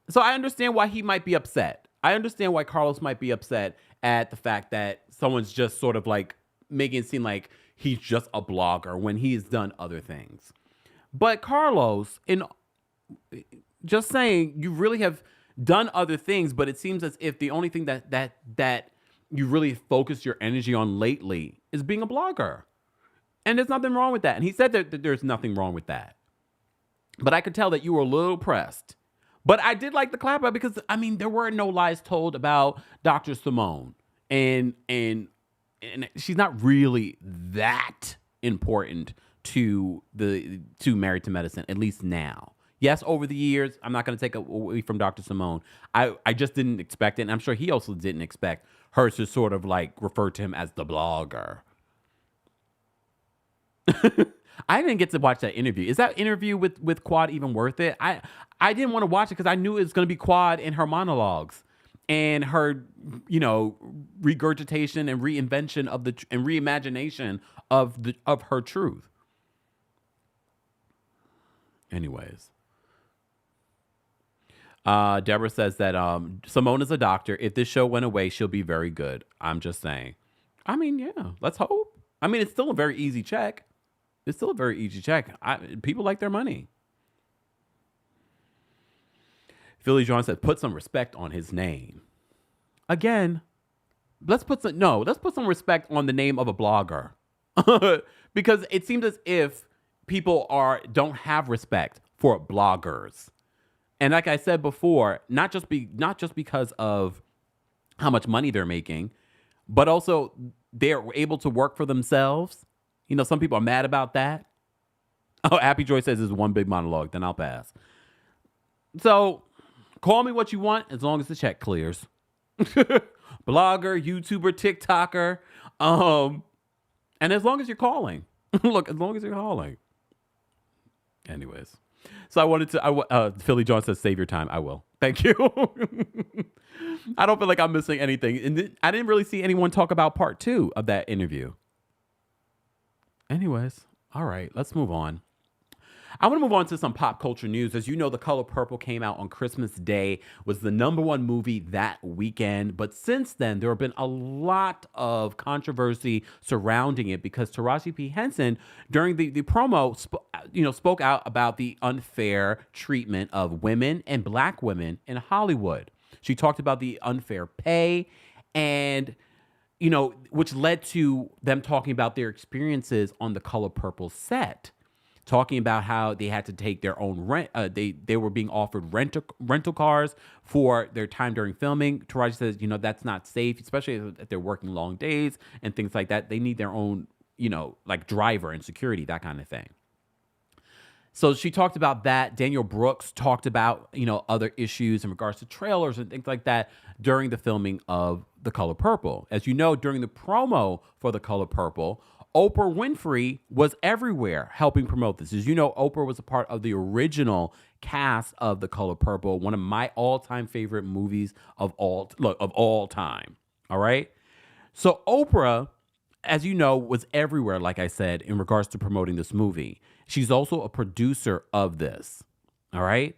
So I understand why he might be upset. I understand why Carlos might be upset at the fact that someone's just sort of like making it seem like he's just a blogger when he's done other things. But Carlos, just saying, you really have done other things, but it seems as if the only thing that you really focus your energy on lately is being a blogger. And there's nothing wrong with that. And he said that there's nothing wrong with that. But I could tell that you were a little pressed. But I did like the clap out because, there were no lies told about Dr. Simone. And she's not really that important to Married to Medicine, at least now. Yes, over the years, I'm not going to take away from Dr. Simone. I just didn't expect it, and I'm sure he also didn't expect her to sort of like refer to him as the blogger. I didn't get to watch that interview. Is that interview with Quad even worth it? I didn't want to watch it because I knew it was going to be Quad in her monologues and her, regurgitation and reinvention and reimagination of her truth. Anyways, Deborah says that Simone is a doctor. If this show went away, she'll be very good. I'm just saying. Yeah, let's hope. It's still a very easy check. People like their money. Philly John said, put some respect on his name. Again, let's put some respect on the name of a blogger. Because it seems as if people don't have respect for bloggers. And like I said before, not just because of how much money they're making, but also they're able to work for themselves. Some people are mad about that. Oh, Happy Joy says it's one big monologue, then I'll pass. So call me what you want as long as the check clears. Blogger, YouTuber, TikToker. And as long as you're calling. Look, as long as you're calling. Anyways. So I wanted to, Philly John says, save your time. I will. Thank you. I don't feel like I'm missing anything. And I didn't really see anyone talk about part 2 of that interview. Anyways. All right. Let's move on. I want to move on to some pop culture news. As you know, The Color Purple came out on Christmas Day, was the #1 movie that weekend. But since then, there have been a lot of controversy surrounding it because Taraji P. Henson, during the promo, spoke out about the unfair treatment of women and Black women in Hollywood. She talked about the unfair pay and, which led to them talking about their experiences on The Color Purple set. Talking about how they had to take their own rent. They were being offered rental cars for their time during filming. Taraji says, that's not safe, especially if they're working long days and things like that. They need their own, like driver and security, that kind of thing. So she talked about that. Daniel Brooks talked about, other issues in regards to trailers and things like that during the filming of The Color Purple. As you know, during the promo for The Color Purple, Oprah Winfrey was everywhere helping promote this. As you know, Oprah was a part of the original cast of The Color Purple, one of my all-time favorite movies of all time. All right? So Oprah, as you know, was everywhere, like I said, in regards to promoting this movie. She's also a producer of this. All right?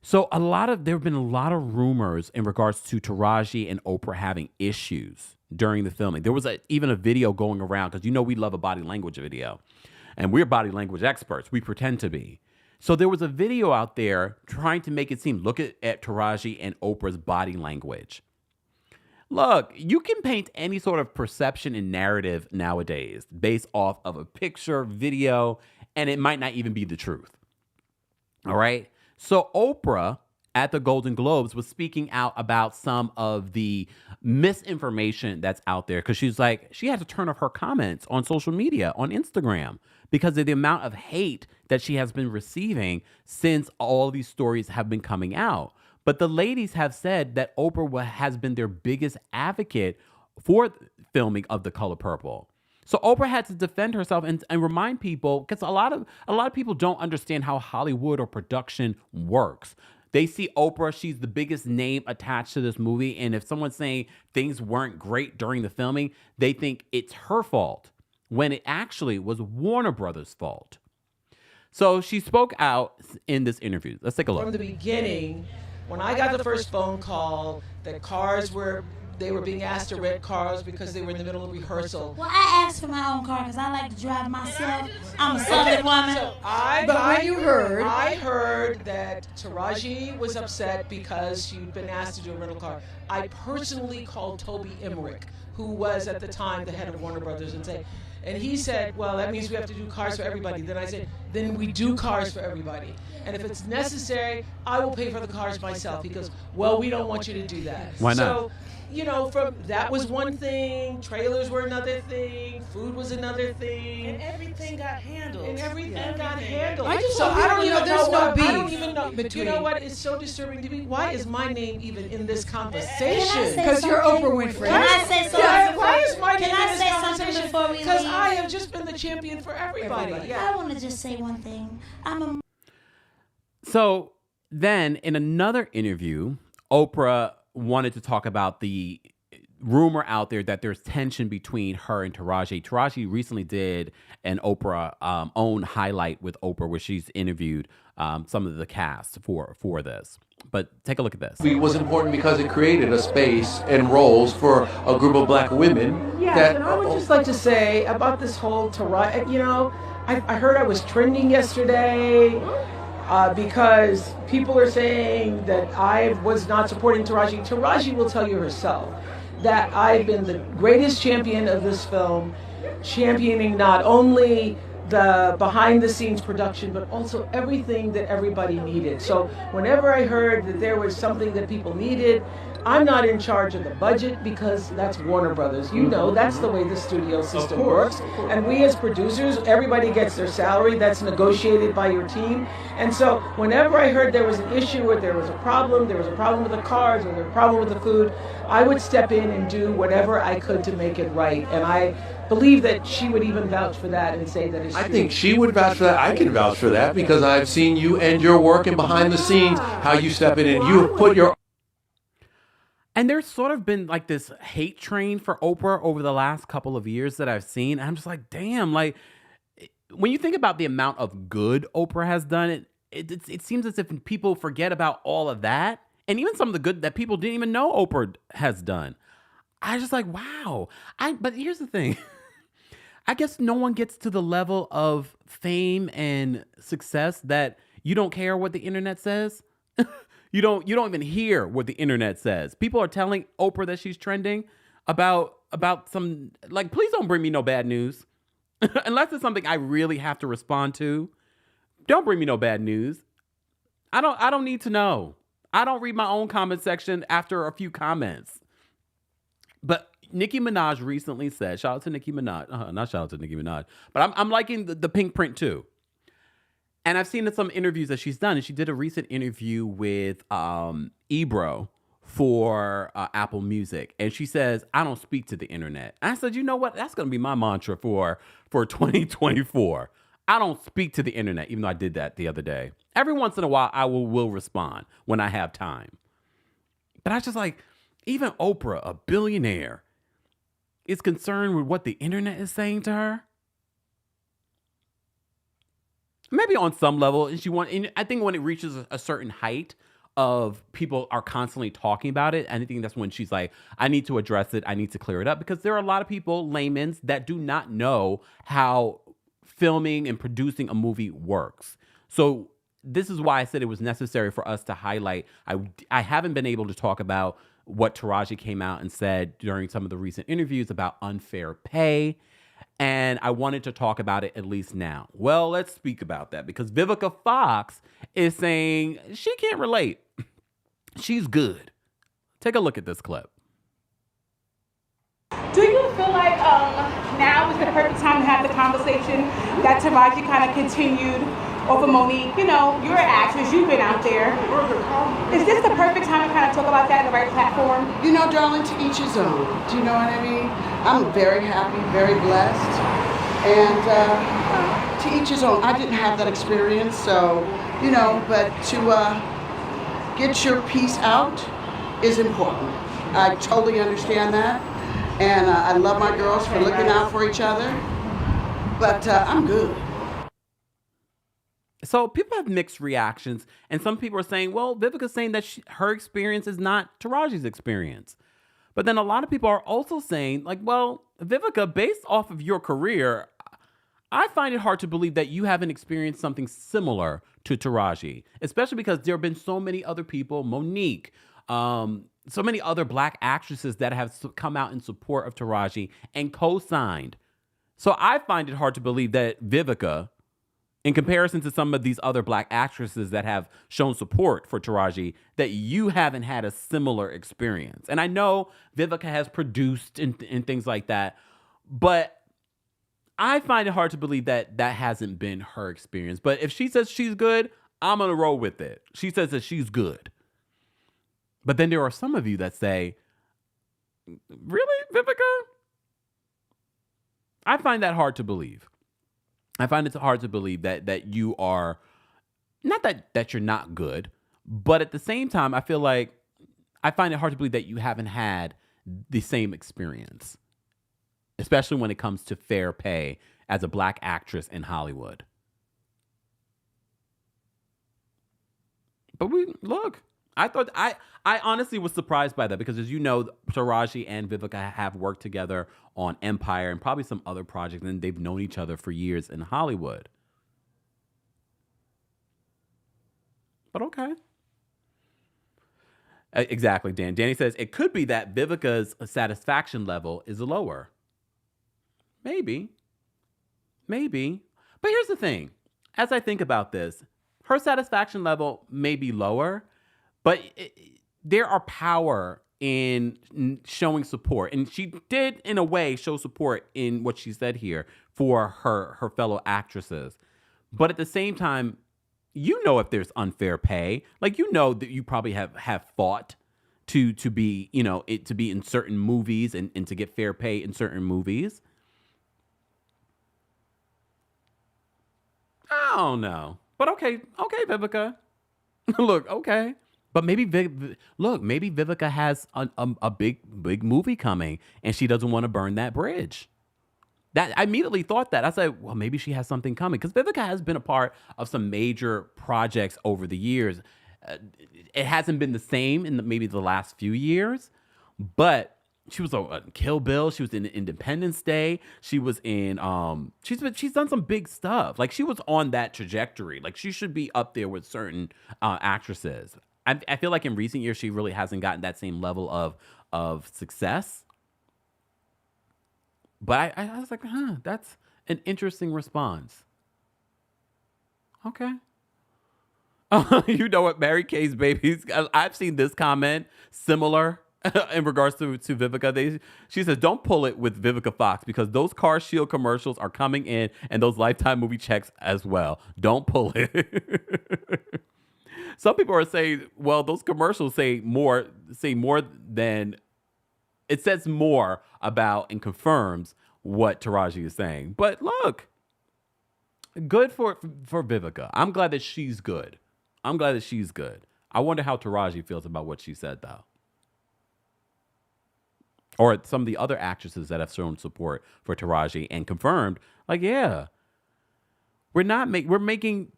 So there have been a lot of rumors in regards to Taraji and Oprah having issues during the filming. There was even a video going around, because we love a body language video. And we're body language experts. We pretend to be. So there was a video out there trying to make it seem, look at Taraji and Oprah's body language. Look, you can paint any sort of perception and narrative nowadays based off of a picture, video, and it might not even be the truth. All right? So Oprah at the Golden Globes was speaking out about some of the misinformation that's out there, because she had to turn off her comments on social media, on Instagram, because of the amount of hate that she has been receiving since all these stories have been coming out. But the ladies have said that Oprah has been their biggest advocate for filming of The Color Purple. So Oprah had to defend herself and remind people, because a lot of people don't understand how Hollywood or production works. They see Oprah, she's the biggest name attached to this movie, and if someone's saying things weren't great during the filming, they think it's her fault, when it actually was Warner Brothers' fault. So she spoke out in this interview. Let's take a look.
From the beginning, when I got the first phone call that they were being asked to rent cars because they were in the middle of rehearsal.
Well, I asked for my own car because I like to drive myself. I'm a Southern woman.
So I heard that Taraji was upset because she'd been asked to do a rental car. I personally called Toby Emmerich, who was at the time the head of Warner Brothers, and he said, well, that means we have to do cars for everybody. Then I said, then we do cars for everybody. And if it's necessary, I will pay for the cars myself. He goes, well, we don't want you to do that.
Why not?
So, that was one thing, trailers were another thing, food was another thing.
And everything got handled.
I don't even know. But you know what? It's so disturbing to me. Why is my name even in this conversation?
Because you're Oprah Winfrey.
Can I say something?
Why is my name in this
something
conversation?
before we leave?
Because I have just been the champion for everybody.
I want to just say one thing.
So then in another interview, Oprah wanted to talk about the rumor out there that there's tension between her and Taraji. Taraji recently did an Oprah own highlight with Oprah, where she's interviewed some of the cast for this. But take a look at this.
It was important because it created a space and roles for a group of black women.
Yes, and I would just like to say about this whole Taraji, I heard I was trending yesterday because people are saying that I was not supporting Taraji. Taraji will tell you herself that I've been the greatest champion of this film, championing not only the behind-the-scenes production, but also everything that everybody needed. So whenever I heard that there was something that people needed, I'm not in charge of the budget because that's Warner Brothers. That's the way the studio system works. And we as producers, everybody gets their salary. That's negotiated by your team. And so whenever I heard there was an issue or there was a problem with the cars or there was a problem with the food, I would step in and do whatever I could to make it right. And I believe that she would even vouch for that and say that it's true.
I think she would vouch for that. I can vouch for that because I've seen you and your work and behind the scenes, how you step in and you put your...
And there's sort of been like this hate train for Oprah over the last couple of years that I've seen. And I'm just like, damn, like when you think about the amount of good Oprah has done, it seems as if people forget about all of that. And even some of the good that people didn't even know Oprah has done. I just like, wow. But here's the thing. I guess no one gets to the level of fame and success that you don't care what the internet says. You don't even hear what the internet says. People are telling Oprah that she's trending about some, like, please don't bring me no bad news. Unless it's something I really have to respond to. Don't bring me no bad news. I don't need to know. I don't read my own comment section after a few comments. But Nicki Minaj recently said, shout out to Nicki Minaj. Not shout out to Nicki Minaj. But I'm liking the pink print too. And I've seen some interviews that she's done. And she did a recent interview with Ebro for Apple Music. And she says, I don't speak to the internet. And I said, you know what? That's going to be my mantra for 2024. I don't speak to the internet, even though I did that the other day. Every once in a while, I will respond when I have time. But I just like, even Oprah, a billionaire, is concerned with what the internet is saying to her. Maybe on some level, and I think when it reaches a certain height, of people are constantly talking about it. And I think that's when she's like, I need to address it. I need to clear it up, because there are a lot of people, laymen, that do not know how filming and producing a movie works. So this is why I said it was necessary for us to highlight. I haven't been able to talk about what Taraji came out and said during some of the recent interviews about unfair pay. And I wanted to talk about it at least now. Well, let's speak about that, because Vivica Fox is saying she can't relate. She's good. Take a look at this clip.
Do you feel like now is the perfect time to have the conversation that Taraji kind of continued over Monique? You know, you're an actress, you've been out there. Is this the perfect time to kind of talk about that in the right platform?
You know, darling, to each his own. Do you know what I mean? I'm very happy, very blessed. And to each his own. I didn't have that experience, so, you know, but to get your piece out is important. I totally understand that. And I love my girls for looking out for each other. But I'm good.
So people have mixed reactions, and some people are saying, well, Vivica's saying that her experience is not Taraji's experience. But then a lot of people are also saying, like, well, Vivica, based off of your career, I find it hard to believe that you haven't experienced something similar to Taraji, especially because there have been so many other people, Monique, so many other Black actresses that have come out in support of Taraji and co-signed. So I find it hard to believe that Vivica, in comparison to some of these other Black actresses that have shown support for Taraji, that you haven't had a similar experience. And I know Vivica has produced and things like that, but I find it hard to believe that that hasn't been her experience. But if she says she's good, I'm going to roll with it. She says that she's good. But then there are some of you that say, really, Vivica? I find that hard to believe. I find it hard to believe that you are, not that you're not good, but at the same time, I feel like, I find it hard to believe that you haven't had the same experience, especially when it comes to fair pay as a Black actress in Hollywood. But I honestly was surprised by that, because as you know, Taraji and Vivica have worked together on Empire and probably some other projects, and they've known each other for years in Hollywood. But okay. Exactly, Dan. Danny says, it could be that Vivica's satisfaction level is lower. Maybe. But here's the thing. As I think about this, her satisfaction level may be lower, but there are power in showing support. And she did, in a way, show support in what she said here for her fellow actresses. But at the same time, you know, if there's unfair pay, like, you know that you probably have fought to be, you know, to be in certain movies and to get fair pay in certain movies. I don't know. But okay, Vivica. Look, okay. But maybe Vivica has a big movie coming, and she doesn't want to burn that bridge. That I immediately thought that. I said, well, maybe she has something coming, because Vivica has been a part of some major projects over the years. It hasn't been the same in maybe the last few years, but she was on Kill Bill. She was in Independence Day. She was in she's done some big stuff. Like, she was on that trajectory. Like, she should be up there with certain actresses. I feel like in recent years she really hasn't gotten that same level of success. But I was like, that's an interesting response. Okay. You know what, Mary Kay's babies, I've seen this comment similar in regards to Vivica. She says, don't pull it with Vivica Fox, because those Car Shield commercials are coming in, and those Lifetime movie checks as well. Don't pull it. Some people are saying, well, those commercials say more than, it says more about and confirms what Taraji is saying. But look, good for Vivica. I'm glad that she's good. I wonder how Taraji feels about what she said, though. Or some of the other actresses that have shown support for Taraji and confirmed, like, yeah, we're making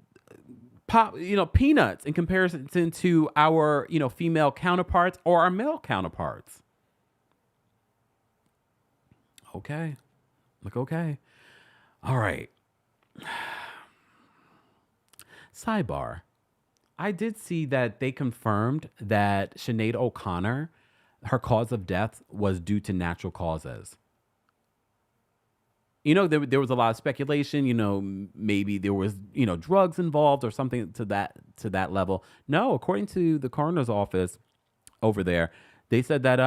peanuts in comparison to our, female counterparts or our male counterparts. Okay. Look, okay. All right. Sidebar. I did see that they confirmed that Sinead O'Connor, her cause of death was due to natural causes. There was a lot of speculation, maybe there was, drugs involved or something to that level. No, according to the coroner's office over there, they said that,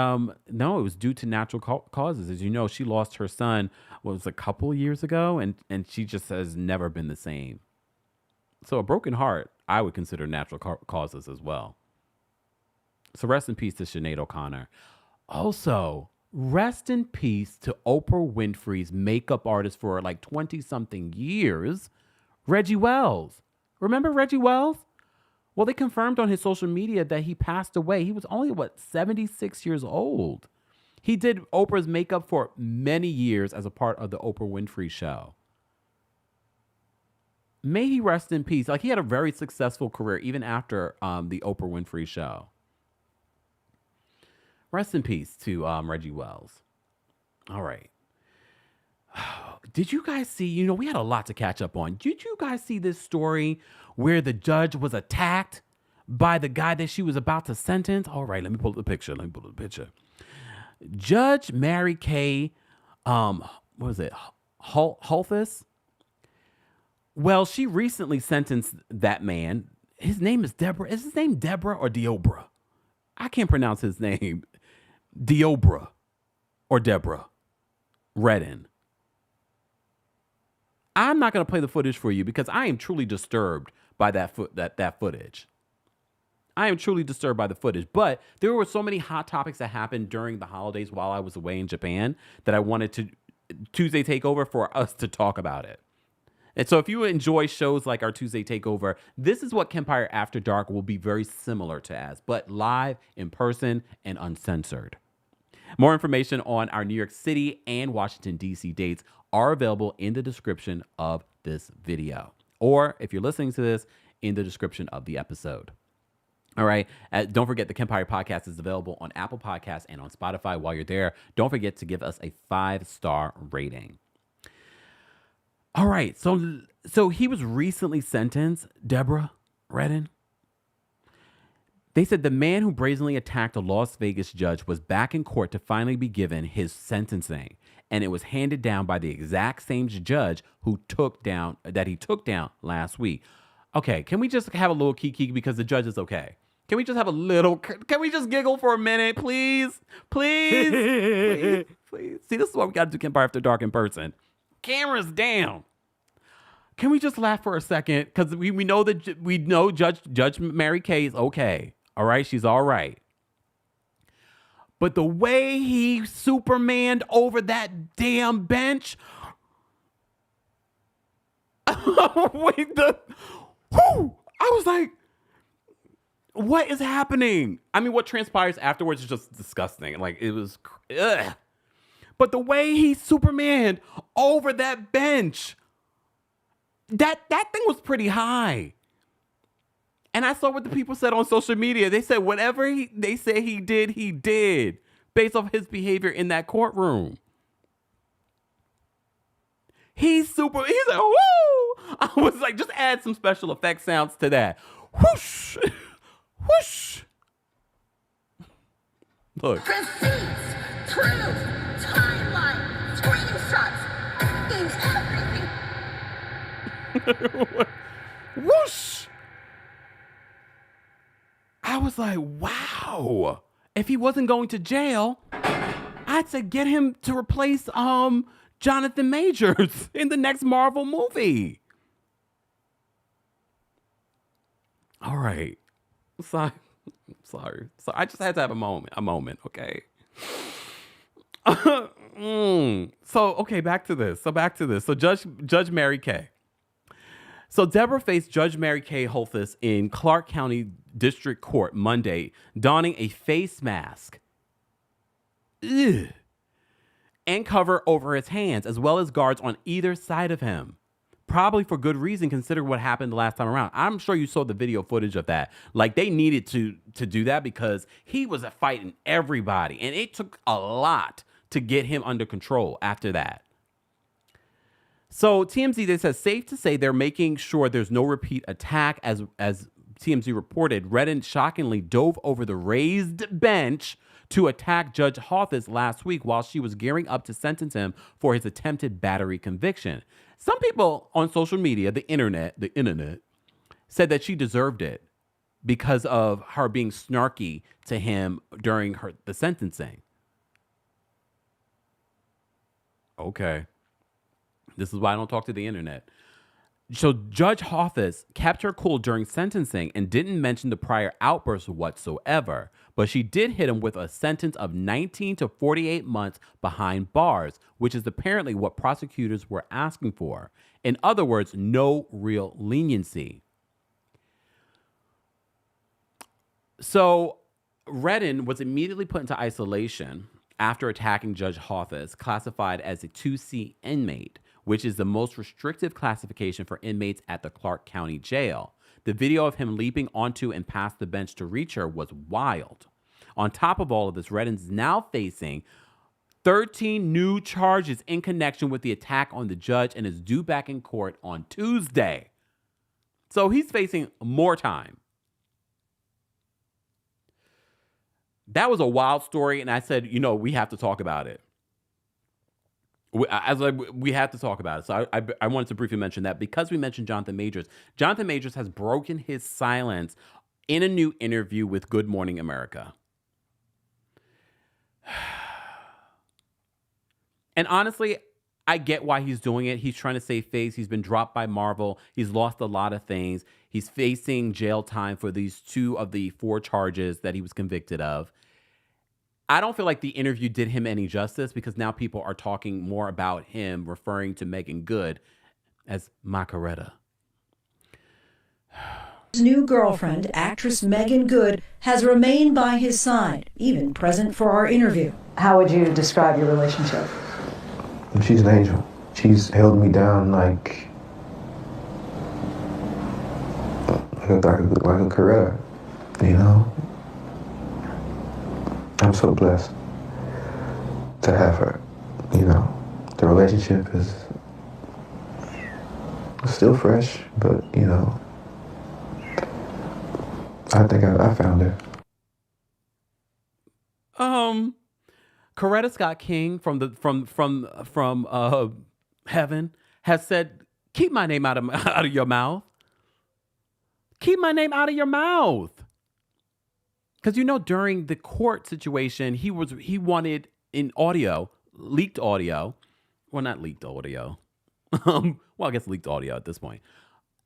no, it was due to natural causes. As you know, she lost her son, a couple years ago, and she just has never been the same. So a broken heart, I would consider natural causes as well. So rest in peace to Sinead O'Connor. Also, rest in peace to Oprah Winfrey's makeup artist for 20-something years, Reggie Wells. Remember Reggie Wells? Well, they confirmed on his social media that he passed away. He was only, 76 years old. He did Oprah's makeup for many years as a part of the Oprah Winfrey show. May he rest in peace. He had a very successful career even after the Oprah Winfrey show. Rest in peace to Reggie Wells. All right. Did you guys see, we had a lot to catch up on. Did you guys see this story where the judge was attacked by the guy that she was about to sentence? All right, let me pull up the picture. Judge Mary Kay, Hothlus? Well, she recently sentenced that man. His name is Deborah. Is his name Deborah or Deobra? I can't pronounce his name. Deobra or Deborah Redden. I'm not going to play the footage for you because I am truly disturbed by that footage. I am truly disturbed by the footage. But there were so many hot topics that happened during the holidays while I was away in Japan that I wanted to Tuesday Takeover for us to talk about it. And so if you enjoy shows like our Tuesday Takeover, this is what Kempire After Dark will be very similar to as, but live, in person, and uncensored. More information on our New York City and Washington, D.C. dates are available in the description of this video. Or if you're listening to this, in the description of the episode. All right. Don't forget the Kempire podcast is available on Apple Podcasts and on Spotify. While you're there, don't forget to give us a 5-star rating. All right, so he was recently sentenced, Deborah Redden. They said the man who brazenly attacked a Las Vegas judge was back in court to finally be given his sentencing, and it was handed down by the exact same judge who he took down last week. Okay, can we just have a little kiki because the judge is okay? Can we just have a little? Can we just giggle for a minute, please? Please. See, this is why we got to do Kempire After Dark in person. Cameras down. Can we just laugh for a second? Because we know Judge Mary Kay is okay. All right, she's all right. But the way he Supermaned over that damn bench. I was like, what is happening? I mean, what transpires afterwards is just disgusting. It was. Ugh. But the way he Supermaned over that bench, that thing was pretty high. And I saw what the people said on social media. They said whatever they said he did based off his behavior in that courtroom. He's like, woo! I was like, just add some special effect sounds to that. Whoosh! Whoosh! Look.
Receipts, proof, timeline, screenshots, everything.
Whoosh! I was like, wow. If he wasn't going to jail, I'd say get him to replace Jonathan Majors in the next Marvel movie. All right. Sorry. So I just had to have a moment, okay? Back to this. So Judge Mary Kay. So Deborah faced Judge Mary Kay Hothlus in Clark County District Court Monday, donning a face mask and cover over his hands, as well as guards on either side of him. probably for good reason, consider what happened the last time around. I'm sure you saw the video footage of that. Like, they needed to do that because he was fighting everybody, and it took a lot to get him under control after that. So TMZ, they said, safe to say they're making sure there's no repeat attack. As TMZ reported, Redden shockingly dove over the raised bench to attack Judge Hothlus last week while she was gearing up to sentence him for his attempted battery conviction. Some people on social media, the internet, said that she deserved it because of her being snarky to him during the sentencing. Okay. This is why I don't talk to the internet. So Judge Hothlus kept her cool during sentencing and didn't mention the prior outbursts whatsoever. But she did hit him with a sentence of 19 to 48 months behind bars, which is apparently what prosecutors were asking for. In other words, no real leniency. So Redden was immediately put into isolation after attacking Judge Hothlus, classified as a 2C inmate, which is the most restrictive classification for inmates at the Clark County Jail. The video of him leaping onto and past the bench to reach her was wild. On top of all of this, Redden's now facing 13 new charges in connection with the attack on the judge and is due back in court on Tuesday. So he's facing more time. That was a wild story, and I said, we have to talk about it. We have to talk about it. So I wanted to briefly mention that because we mentioned Jonathan Majors. Jonathan Majors has broken his silence in a new interview with Good Morning America. And honestly, I get why he's doing it. He's trying to save face. He's been dropped by Marvel. He's lost a lot of things. He's facing jail time for these 2 of the 4 charges that he was convicted of. I don't feel like the interview did him any justice because now people are talking more about him referring to Megan Good as Macaretta.
His new girlfriend, actress Megan Good, has remained by his side, even present for our interview. How would you describe your relationship?
She's an angel. She's held me down like a career, I'm so blessed to have her. The relationship is still fresh, but I think I found her.
Coretta Scott King from Heaven has said, "Keep my name out of your mouth. Keep my name out of your mouth." Because during the court situation, he wanted in audio, leaked audio, well, not leaked audio. Well, I guess leaked audio at this point,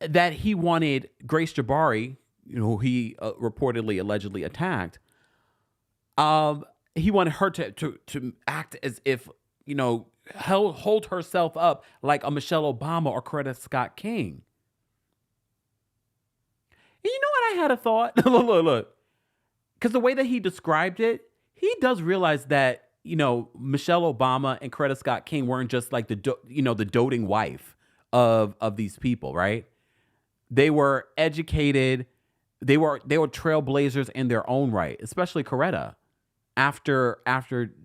that he wanted Grace Jabari, who he reportedly, allegedly attacked. He wanted her to act as if, hold herself up like a Michelle Obama or Coretta Scott King. And you know what? I had a thought. Look. Because the way that he described it, he does realize that, Michelle Obama and Coretta Scott King weren't just like the doting wife of these people, right? They were educated. They were trailblazers in their own right, especially Coretta after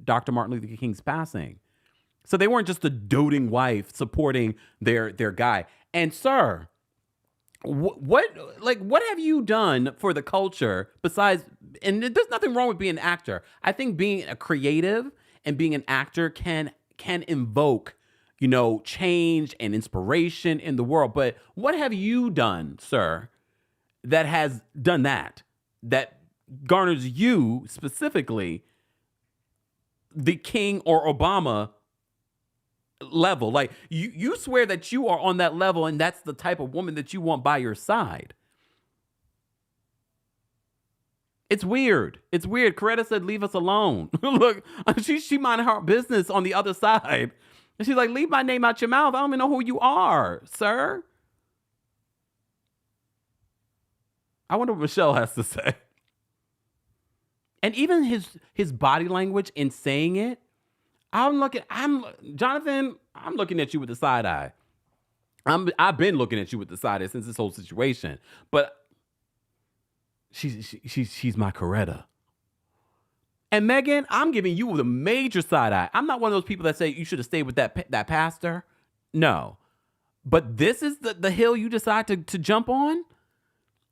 Dr. Martin Luther King's passing. So they weren't just a doting wife supporting their guy. And sir, what have you done for the culture besides, and there's nothing wrong with being an actor. I think being a creative and being an actor can invoke, change and inspiration in the world. But what have you done, sir, that has done that garners you specifically the King or Obama level? Like you swear that you are on that level and that's the type of woman that you want by your side. It's weird. Coretta said, leave us alone. Look, she minded her business on the other side. And she's like, leave my name out your mouth. I don't even know who you are, sir. I wonder what Michelle has to say. And even his body language in saying it, Jonathan, I'm looking at you with a side eye. I've been looking at you with the side eye since this whole situation, but she's my Coretta. And Megan, I'm giving you the major side eye. I'm not one of those people that say you should have stayed with that pastor. No. But this is the hill you decide to jump on?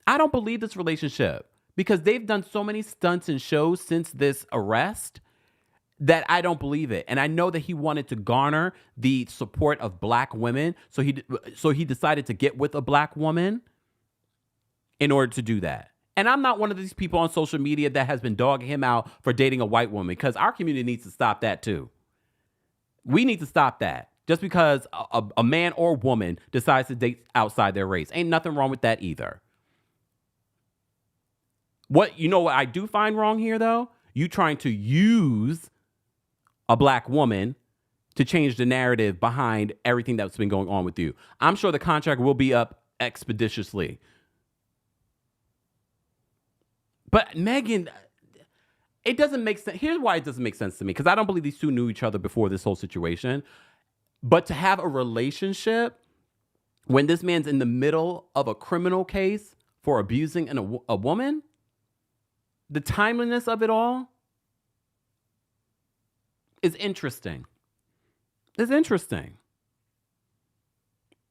I don't believe this relationship because they've done so many stunts and shows since this arrest that I don't believe it. And I know that he wanted to garner the support of black women. So he decided to get with a black woman in order to do that. And I'm not one of these people on social media that has been dogging him out for dating a white woman because our community needs to stop that too. We need to stop that. Just because a man or woman decides to date outside their race. Ain't nothing wrong with that either. What I do find wrong here though? You trying to use a black woman to change the narrative behind everything that's been going on with you. I'm sure the contract will be up expeditiously. But Megan, it doesn't make sense. Here's why it doesn't make sense to me. Because I don't believe these two knew each other before this whole situation. But to have a relationship when this man's in the middle of a criminal case for abusing a woman, the timeliness of it all is interesting. It's interesting.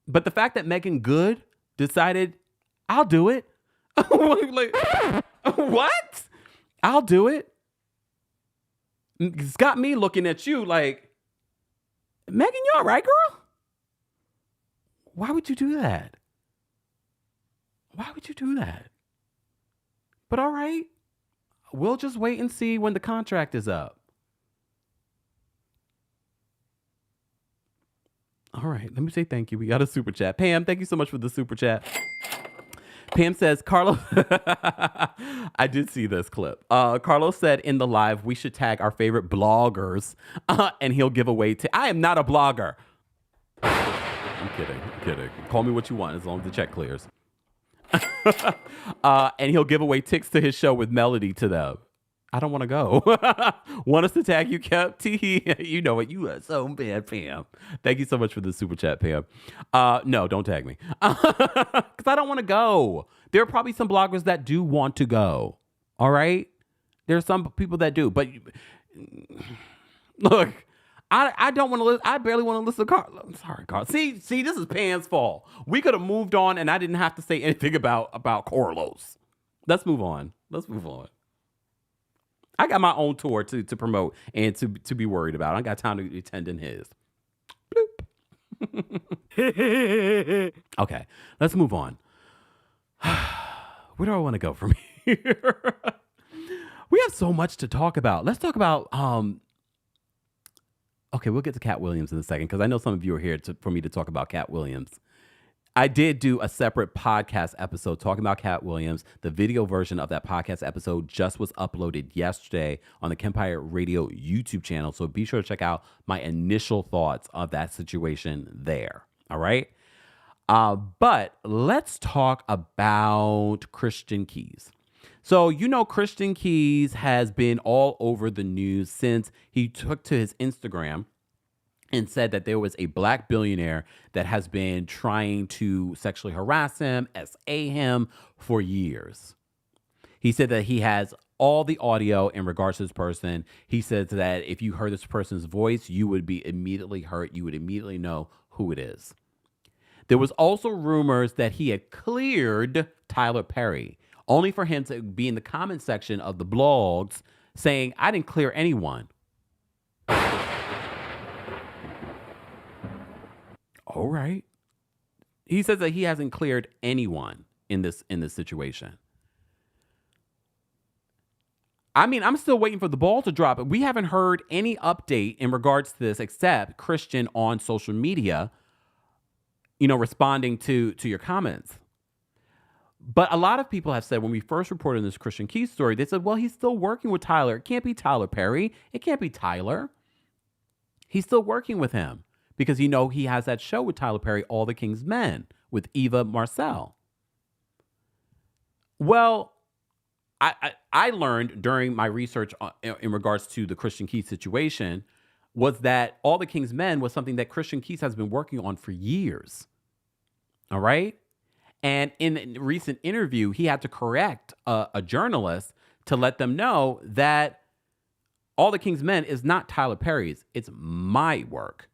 But the fact that Megan Good decided, I'll do it. Like, what? I'll do it. It's got me looking at you like, Megan, you all right, girl? Why would you do that? Why would you do that? But all right, we'll just wait and see when the contract is up. All right, let me say thank you. We got a super chat. Pam, thank you so much for the super chat. Pam says, Carlos, I did see this clip. Carlos said in the live, we should tag our favorite bloggers and he'll give away. I am not a blogger. I'm kidding. Call me what you want as long as the check clears. And he'll give away tickets to his show with Melody to them. I don't want to go. Want us to tag you, Kept? You know what? You are so bad, Pam. Thank you so much for the super chat, Pam. No, don't tag me. Because I don't want to go. There are probably some bloggers that do want to go. All right? There are some people that do. But look, I don't want to listen. I barely want to listen to Carl. I'm sorry, Carl. See, this is Pam's fault. We could have moved on and I didn't have to say anything about Carlos. Let's move on. I got my own tour to promote and to be worried about. I got time to attend in his. Bloop. Okay, let's move on. Where do I want to go from here? We have so much to talk about. Let's talk about, okay, we'll get to Katt Williams in a second because I know some of you are here for me to talk about Katt Williams. I did do a separate podcast episode talking about Katt Williams. The video version of that podcast episode just was uploaded yesterday on the Kempire Radio YouTube channel. So be sure to check out my initial thoughts of that situation there. All right. But let's talk about Christian Keys. So, Christian Keys has been all over the news since he took to his Instagram and said that there was a black billionaire that has been trying to sexually harass him, SA him for years. He said that he has all the audio in regards to this person. He says that if you heard this person's voice, you would be immediately hurt. You would immediately know who it is. There was also rumors that he had cleared Tyler Perry, only for him to be in the comment section of the blogs saying, I didn't clear anyone. All right. He says that he hasn't cleared anyone in this situation. I mean, I'm still waiting for the ball to drop. We haven't heard any update in regards to this except Christian on social media, responding to your comments. But a lot of people have said when we first reported this Christian Keys story, they said, well, he's still working with Tyler. It can't be Tyler Perry. It can't be Tyler. He's still working with him. Because he has that show with Tyler Perry, All the King's Men, with Eva Marcel. Well, I learned during my research in regards to the Christian Keys situation was that All the King's Men was something that Christian Keys has been working on for years. All right. And in a recent interview, he had to correct a journalist to let them know that All the King's Men is not Tyler Perry's. It's my work.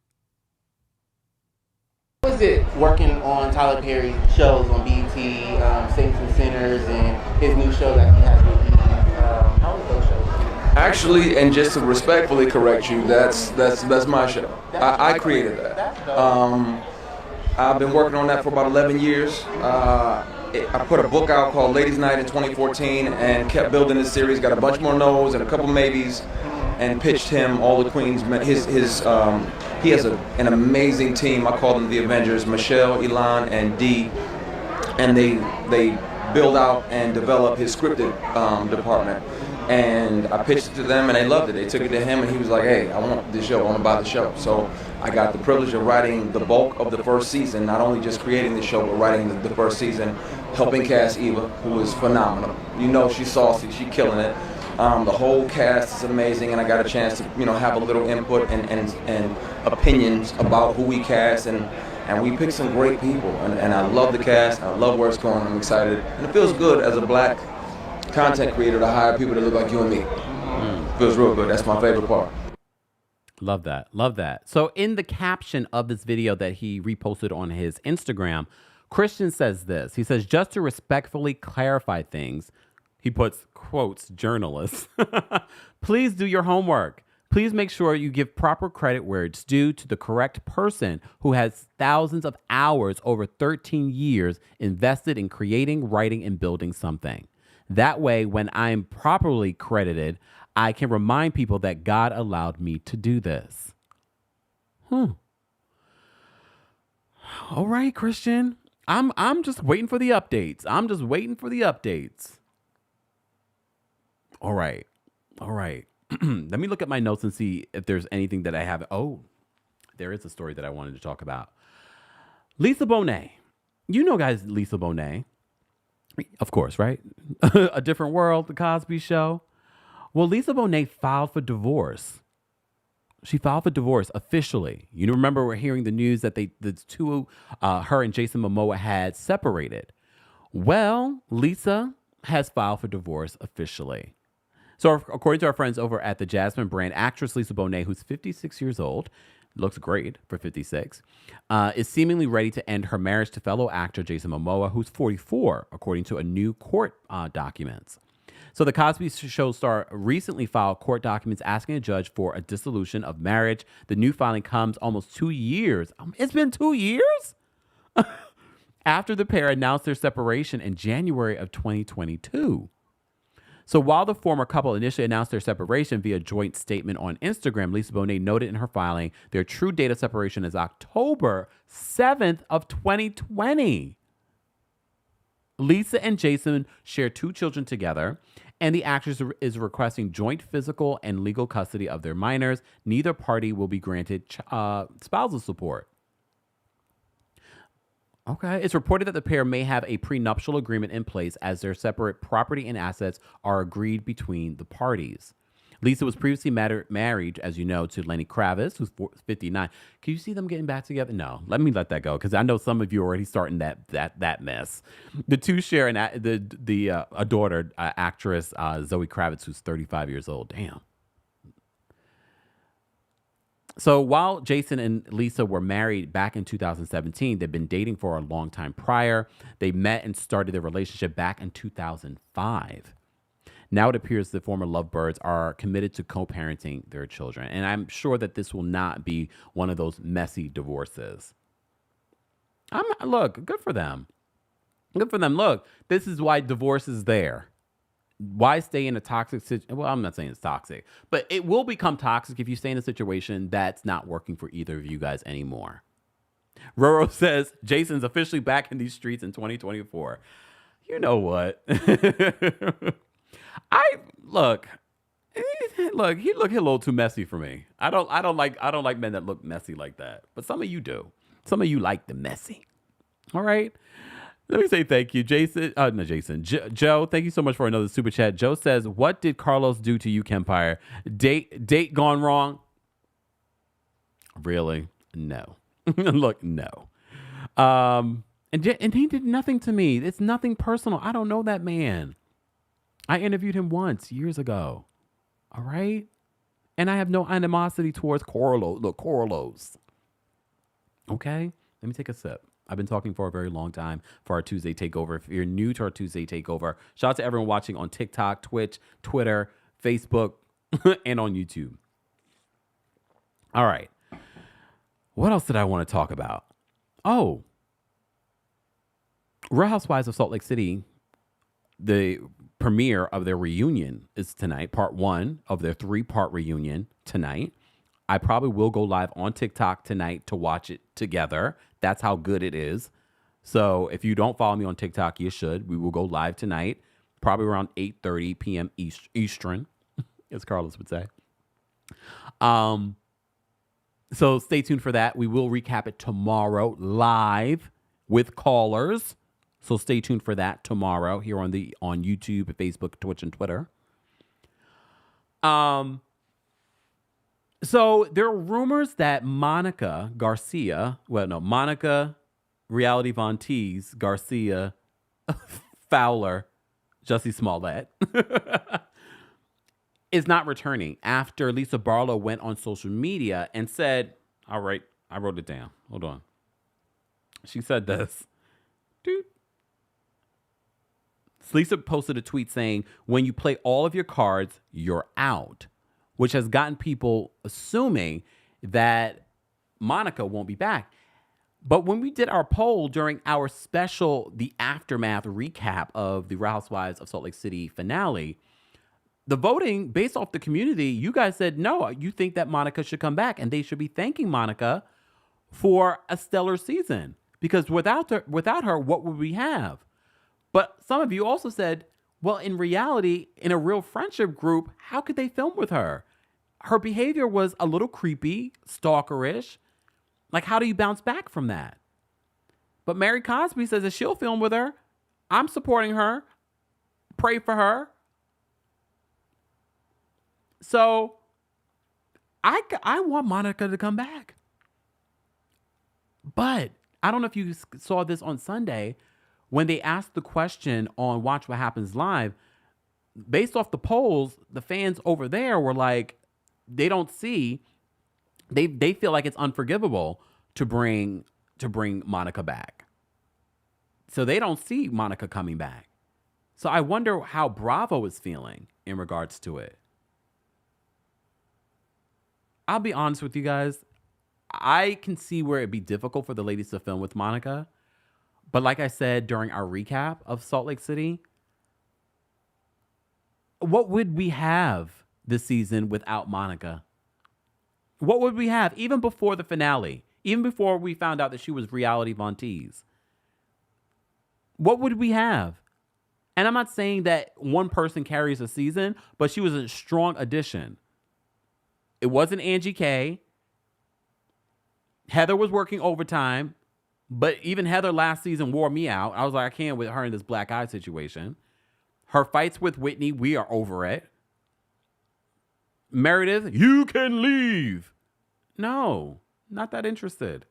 How was it working on Tyler Perry's shows on BET, Saints and Sinners, and his new show that he has with Eve? How was those shows?
Actually, and just to respectfully correct you, that's my show. I created that. I've been working on that for about 11 years. I put a book out called Ladies Night in 2014 and kept building this series. Got a bunch more no's and a couple maybes, and pitched him all the Queen's Men. He has an amazing team. I call them the Avengers: Michelle, Elon, and Dee, and they build out and develop his scripted department. And I pitched it to them, and they loved it. They took it to him, and he was like, "Hey, I want this show. I want to buy the show." So I got the privilege of writing the bulk of the first season, not only just creating the show, but writing the first season, helping cast Eva, who was phenomenal. You know, she's saucy, she's killing it. The whole cast is amazing, and I got a chance to, have a little input and opinions about who we cast, and we picked some great people, and I love the cast. I love where it's going. I'm excited, and it feels good as a black content creator to hire people that look like you and me. Feels real good. That's my favorite part.
Love that. Love that. So in the caption of this video that he reposted on his Instagram, Christian says this. He says, just to respectfully clarify things, he puts quotes, journalists, please do your homework. Please make sure you give proper credit where it's due to the correct person who has thousands of hours over 13 years invested in creating, writing, and building something. That way, when I'm properly credited, I can remind people that God allowed me to do this. All right, Christian. I'm just waiting for the updates. All right. Let me look at my notes and see if there's anything that I have. Oh, there is a story that I wanted to talk about. Lisa Bonet. You know, guys, Lisa Bonet. Of course, right? A Different World, The Cosby Show. Well, Lisa Bonet filed for divorce. She filed for divorce officially. You remember we're hearing the news that the two, her and Jason Mamoa had separated. Well, Lisa has filed for divorce officially. So according to our friends over at the Jasmine brand, actress Lisa Bonet, who's 56 years old, looks great for 56, is seemingly ready to end her marriage to fellow actor Jason Mamoa, who's 44, according to a new court documents. So the Cosby Show star recently filed court documents asking a judge for a dissolution of marriage. The new filing comes almost 2 years. It's been 2 years? After the pair announced their separation in January of 2022. So while the former couple initially announced their separation via joint statement on Instagram, Lisa Bonet noted in her filing their true date of separation is October 7th of 2020. Lisa and Jason share 2 children together, and the actress is requesting joint physical and legal custody of their minors. Neither party will be granted spousal support. Okay. It's reported that the pair may have a prenuptial agreement in place as their separate property and assets are agreed between the parties. Lisa was previously married, as you know, to Lenny Kravitz, who's 59. Can you see them getting back together? No, let that go, because I know some of you are already starting that mess. The two share a daughter, actress Zoe Kravitz, who's 35 years old. Damn. So while Jason and Lisa were married back in 2017, they'd been dating for a long time prior. They met and started their relationship back in 2005. Now it appears the former lovebirds are committed to co-parenting their children. And I'm sure that this will not be one of those messy divorces. Look, good for them. Good for them. Look, this is why divorce is there. Why stay in a toxic situation? Well, I'm not saying it's toxic, but it will become toxic if you stay in a situation that's not working for either of you guys anymore. Roro says Jason's officially back in these streets in 2024. You know what? He look a little too messy for me. I don't like men that look messy like that. But some of you do. Some of you like the messy. All right. Let me say thank you, Jason. Joe, thank you so much for another super chat. Joe says, "What did Carlos do to you, Kempire? Date gone wrong?" Really? No. Look, no. And he did nothing to me. It's nothing personal. I don't know that man. I interviewed him once years ago. All right? And I have no animosity towards Corlos. Okay? Let me take a sip. I've been talking for a very long time for our Tuesday Takeover. If you're new to our Tuesday Takeover, shout out to everyone watching on TikTok, Twitch, Twitter, Facebook, and on YouTube. All right. What else did I want to talk about? Oh, Real Housewives of Salt Lake City, the premiere of their reunion is tonight, part 1 of their 3-part reunion tonight. I probably will go live on TikTok tonight to watch it together. That's how good it is. So if you don't follow me on TikTok, you should. We will go live tonight, probably around 8:30 p.m. Eastern, as Carlos would say. So stay tuned for that. We will recap it tomorrow live with callers. So stay tuned for that tomorrow here on YouTube, Facebook, Twitch, and Twitter. So there are rumors that Monica Reality Von Tease Garcia Fowler, Jussie Smollett, is not returning after Lisa Barlow went on social media and said, all right, I wrote it down. Hold on. She said this. Dude. Lisa posted a tweet saying, when you play all of your cards, you're out, which has gotten people assuming that Monica won't be back. But when we did our poll during our special, the aftermath recap of the Real Housewives of Salt Lake City finale, the voting based off the community, you guys said, no, you think that Monica should come back and they should be thanking Monica for a stellar season, because without her, what would we have? But some of you also said, well, in reality, in a real friendship group, how could they film with her? Her behavior was a little creepy, stalkerish. Like, how do you bounce back from that? But Mary Cosby says that she'll film with her. I'm supporting her. Pray for her. So I want Monica to come back. But I don't know if you saw this on Sunday when they asked the question on Watch What Happens Live. Based off the polls, the fans over there were like, they don't see, they feel like it's unforgivable to bring Monica back. So they don't see Monica coming back. So I wonder how Bravo is feeling in regards to it. I'll be honest with you guys. I can see where it'd be difficult for the ladies to film with Monica. But like I said during our recap of Salt Lake City, what would we have this season without Monica? What would we have even before the finale? Even before we found out that she was Reality Von Tease? What would we have? And I'm not saying that one person carries a season, but she was a strong addition. It wasn't Angie K. Heather was working overtime, but even Heather last season wore me out. I was like, I can't with her in this black eye situation. Her fights with Whitney, we are over it. Meredith, you can leave. No, not that interested.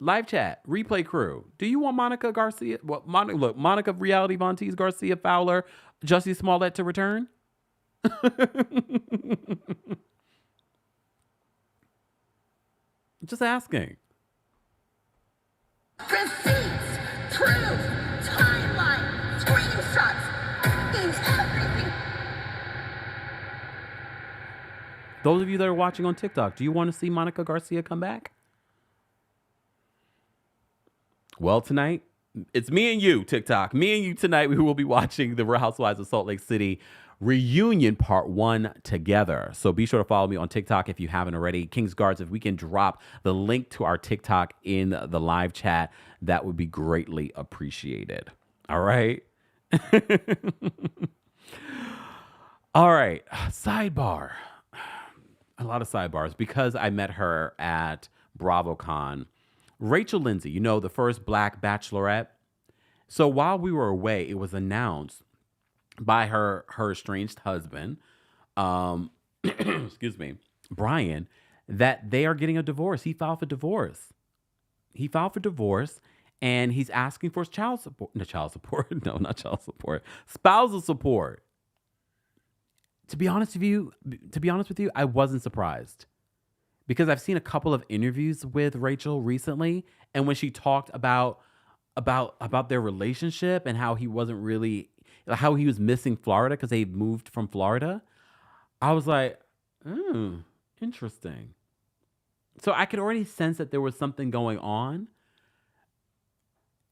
Live chat, replay crew. Do you want Monica Garcia? Well, Monica Reality Von Tease Garcia Fowler, Jussie Smollett to return? Just asking.
Receipts, proof, timeline, screenshots, means everything.
Those of you that are watching on TikTok, do you want to see Monica Garcia come back? Well, tonight, it's me and you, TikTok. Me and you tonight, we will be watching the Real Housewives of Salt Lake City reunion part 1 together. So be sure to follow me on TikTok if you haven't already. King's Guards, if we can drop the link to our TikTok in the live chat, that would be greatly appreciated. All right. All right. Sidebar. A lot of sidebars because I met her at BravoCon. Rachel Lindsey, you know, the first Black Bachelorette. So while we were away, it was announced by her estranged husband, excuse me, Brian, that they are getting a divorce. He filed for divorce he filed for divorce, and he's asking for child support. No, child support. No, not child support. Spousal support. To be honest with you, I wasn't surprised because I've seen a couple of interviews with Rachel recently, and when she talked about their relationship and how he wasn't really, how he was missing Florida because they moved from Florida, I was like, interesting. So I could already sense that there was something going on.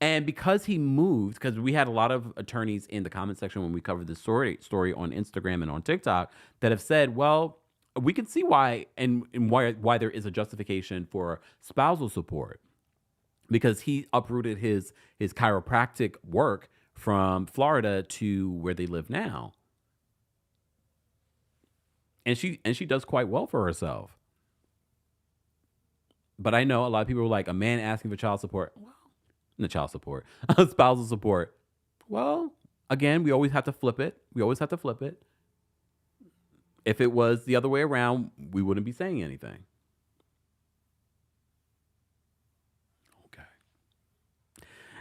And because he moved, because we had a lot of attorneys in the comment section when we covered this story on Instagram and on TikTok that have said, well, we can see why and why there is a justification for spousal support, because he uprooted his chiropractic work from Florida to where they live now. And she does quite well for herself. But I know a lot of people are like, a man asking for child support. Well, no, child support, spousal support. Well, again, we always have to flip it. If it was the other way around, we wouldn't be saying anything.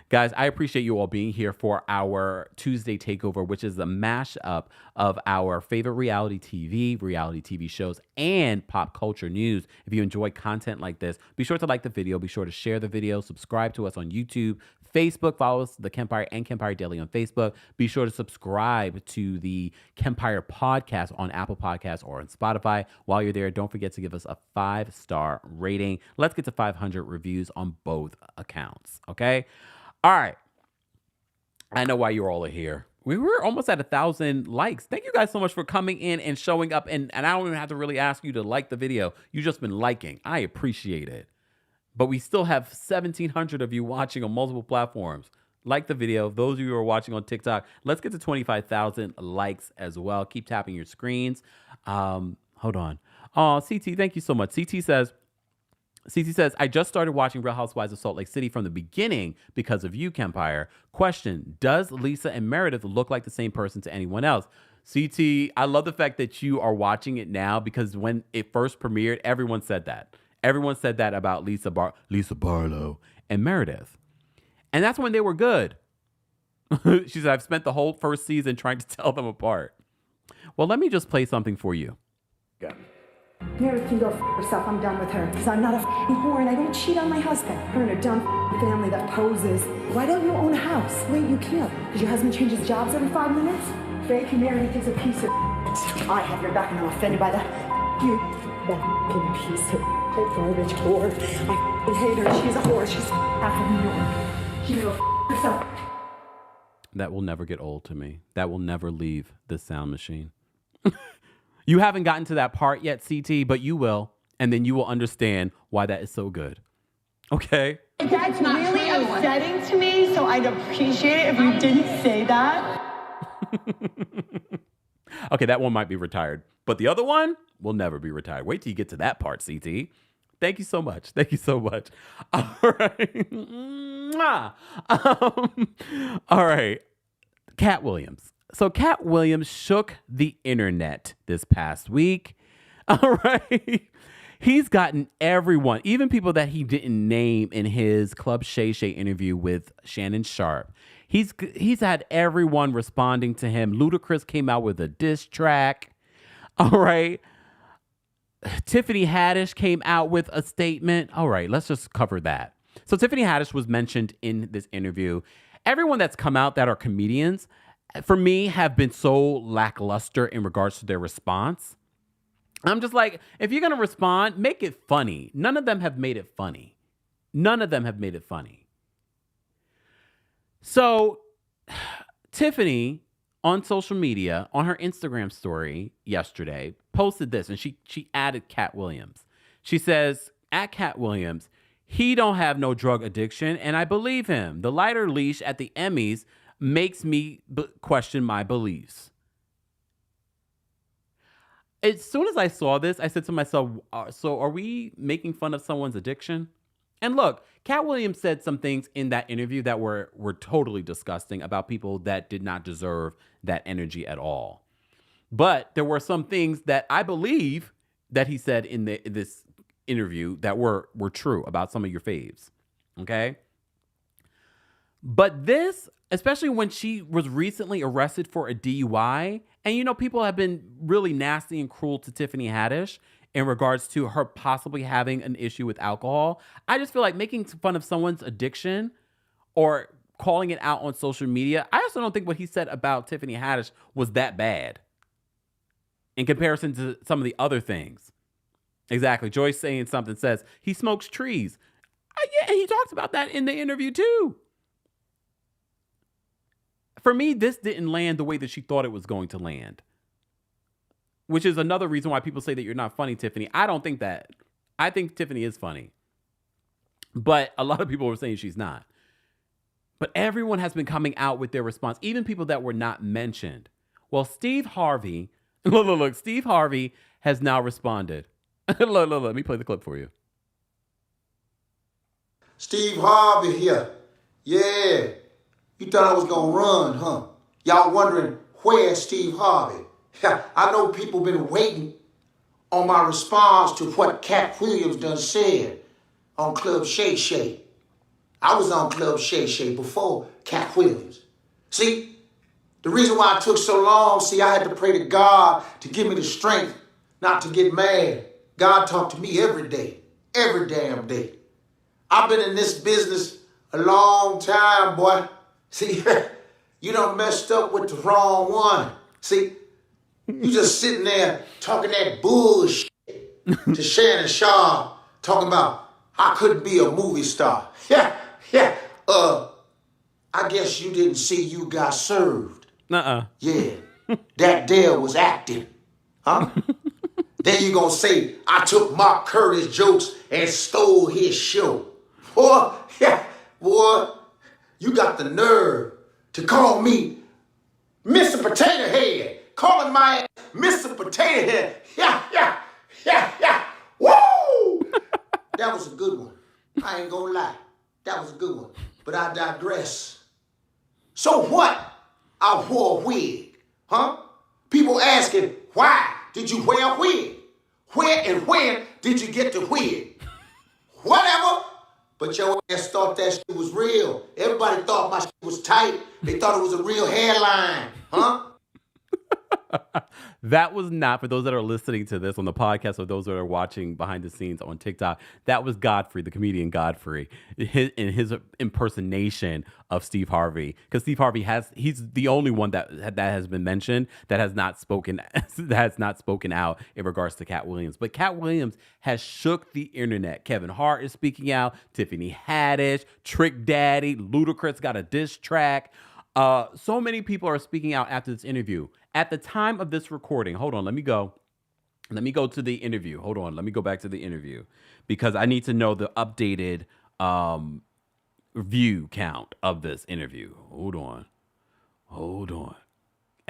Guys, I appreciate you all being here for our Tuesday takeover, which is a mashup of our favorite reality TV shows, and pop culture news. If you enjoy content like this, be sure to like the video, be sure to share the video, subscribe to us on YouTube, Facebook, follow us, the Kempire and Kempire Daily on Facebook. Be sure to subscribe to the Kempire podcast on Apple Podcasts or on Spotify. While you're there, don't forget to give us a 5-star rating. Let's get to 500 reviews on both accounts, okay? All right. I know why you all are here. We were almost at 1,000 likes. Thank you guys so much for coming in and showing up. And I don't even have to really ask you to like the video. You've just been liking. I appreciate it. But we still have 1,700 of you watching on multiple platforms. Like the video. Those of you who are watching on TikTok, let's get to 25,000 likes as well. Keep tapping your screens. Hold on. Oh, CT, thank you so much. CT says, I just started watching Real Housewives of Salt Lake City from the beginning because of you, Kempire. Question, does Lisa and Meredith look like the same person to anyone else? CT, I love the fact that you are watching it now, because when it first premiered, everyone said that. Everyone said that about Lisa Barlow and Meredith. And that's when they were good. She said, I've spent the whole first season trying to tell them apart. Well, let me just play something for you. Go.
Meredith can go f*** herself. I'm done with her. Because I'm not a f***ing whore and I don't cheat on my husband. Her and her dumb f***ing family that poses. Why don't you own a house? Wait, you can't. Because your husband changes jobs every 5 minutes? Frankie Meredith is a piece of I have your back and I'm offended by that. You, that f***ing piece of garbage whore. I f***ing hate her. She's a whore. She's half of New York. She can go f*** herself.
That will never get old to me. That will never leave this sound machine. You haven't gotten to that part yet, CT, but you will. And then you will understand why that is so good. Okay?
That's really upsetting to me, so I'd appreciate it if you didn't say that.
Okay, that one might be retired. But the other one will never be retired. Wait till you get to that part, CT. Thank you so much. Thank you so much. All right. All right. Katt Williams. So Katt Williams shook the internet this past week. All right. He's gotten everyone, even people that he didn't name in his Club Shay interview with Shannon Sharpe. He's had everyone responding to him. Ludacris came out with a diss track. All right. Tiffany Haddish came out with a statement. All right, let's just cover that. So Tiffany Haddish was mentioned in this interview. Everyone that's come out that are comedians, for me, have been so lackluster in regards to their response. I'm just like, if you're going to respond, make it funny. None of them have made it funny. So Tiffany on social media, on her Instagram story yesterday, posted this, and she added Katt Williams. She says, at Katt Williams, he don't have no drug addiction, and I believe him. The lighter leash at the Emmys makes me question my beliefs. As soon as I saw this, I said to myself, so are we making fun of someone's addiction? And look, Katt Williams said some things in that interview that were totally disgusting about people that did not deserve that energy at all. But there were some things that I believe that he said in this interview that were true about some of your faves. Okay. But this, especially when she was recently arrested for a DUI, and you know, people have been really nasty and cruel to Tiffany Haddish in regards to her possibly having an issue with alcohol. I just feel like making fun of someone's addiction or calling it out on social media, I also don't think what he said about Tiffany Haddish was that bad in comparison to some of the other things. Exactly. Joyce saying something says, he smokes trees. Yeah, he talks about that in the interview too. For me, this didn't land the way that she thought it was going to land. Which is another reason why people say that you're not funny, Tiffany. I don't think that. I think Tiffany is funny. But a lot of people were saying she's not. But everyone has been coming out with their response, even people that were not mentioned. Well, Steve Harvey, look, Steve Harvey has now responded. Look, let me play the clip for you.
Steve Harvey here. Yeah. You thought I was gonna run, huh? Y'all wondering, where's Steve Harvey? I know people been waiting on my response to what Katt Williams done said on Club Shay. I was on Club Shay before Katt Williams. See, the reason why it took so long, I had to pray to God to give me the strength not to get mad. God talked to me every day, every damn day. I've been in this business a long time, boy. See, you done messed up with the wrong one. See, you just sitting there talking that bullshit to Shannon Sharp, talking about I couldn't be a movie star. I guess you didn't see You Got Served. Yeah, that there was acting. Huh? Then you gonna say, I took Mark Curtis jokes and stole his show. Boy, you got the nerve to call me Mr. Potato Head. Calling my ass Mr. Potato Head. Yeah. Woo! That was a good one. I ain't gonna lie. That was a good one. But I digress. So what? I wore a wig. Huh? People asking, why did you wear a wig? Where and when did you get the wig? Whatever. But your ass thought that shit was real. Everybody thought my shit was tight. They thought it was a real hairline. Huh?
That was not, for those that are listening to this on the podcast or those that are watching behind the scenes on TikTok, that was Godfrey, the comedian Godfrey, in his impersonation of Steve Harvey. Because Steve Harvey he's the only one that has been mentioned that has not spoken out in regards to Katt Williams. But Katt Williams has shook the internet. Kevin Hart is speaking out, Tiffany Haddish, Trick Daddy, Ludacris got a diss track. So many people are speaking out after this interview. At the time of this recording, hold on, let me go to the interview. Hold on, let me go back to the interview because I need to know the updated view count of this interview. Hold on.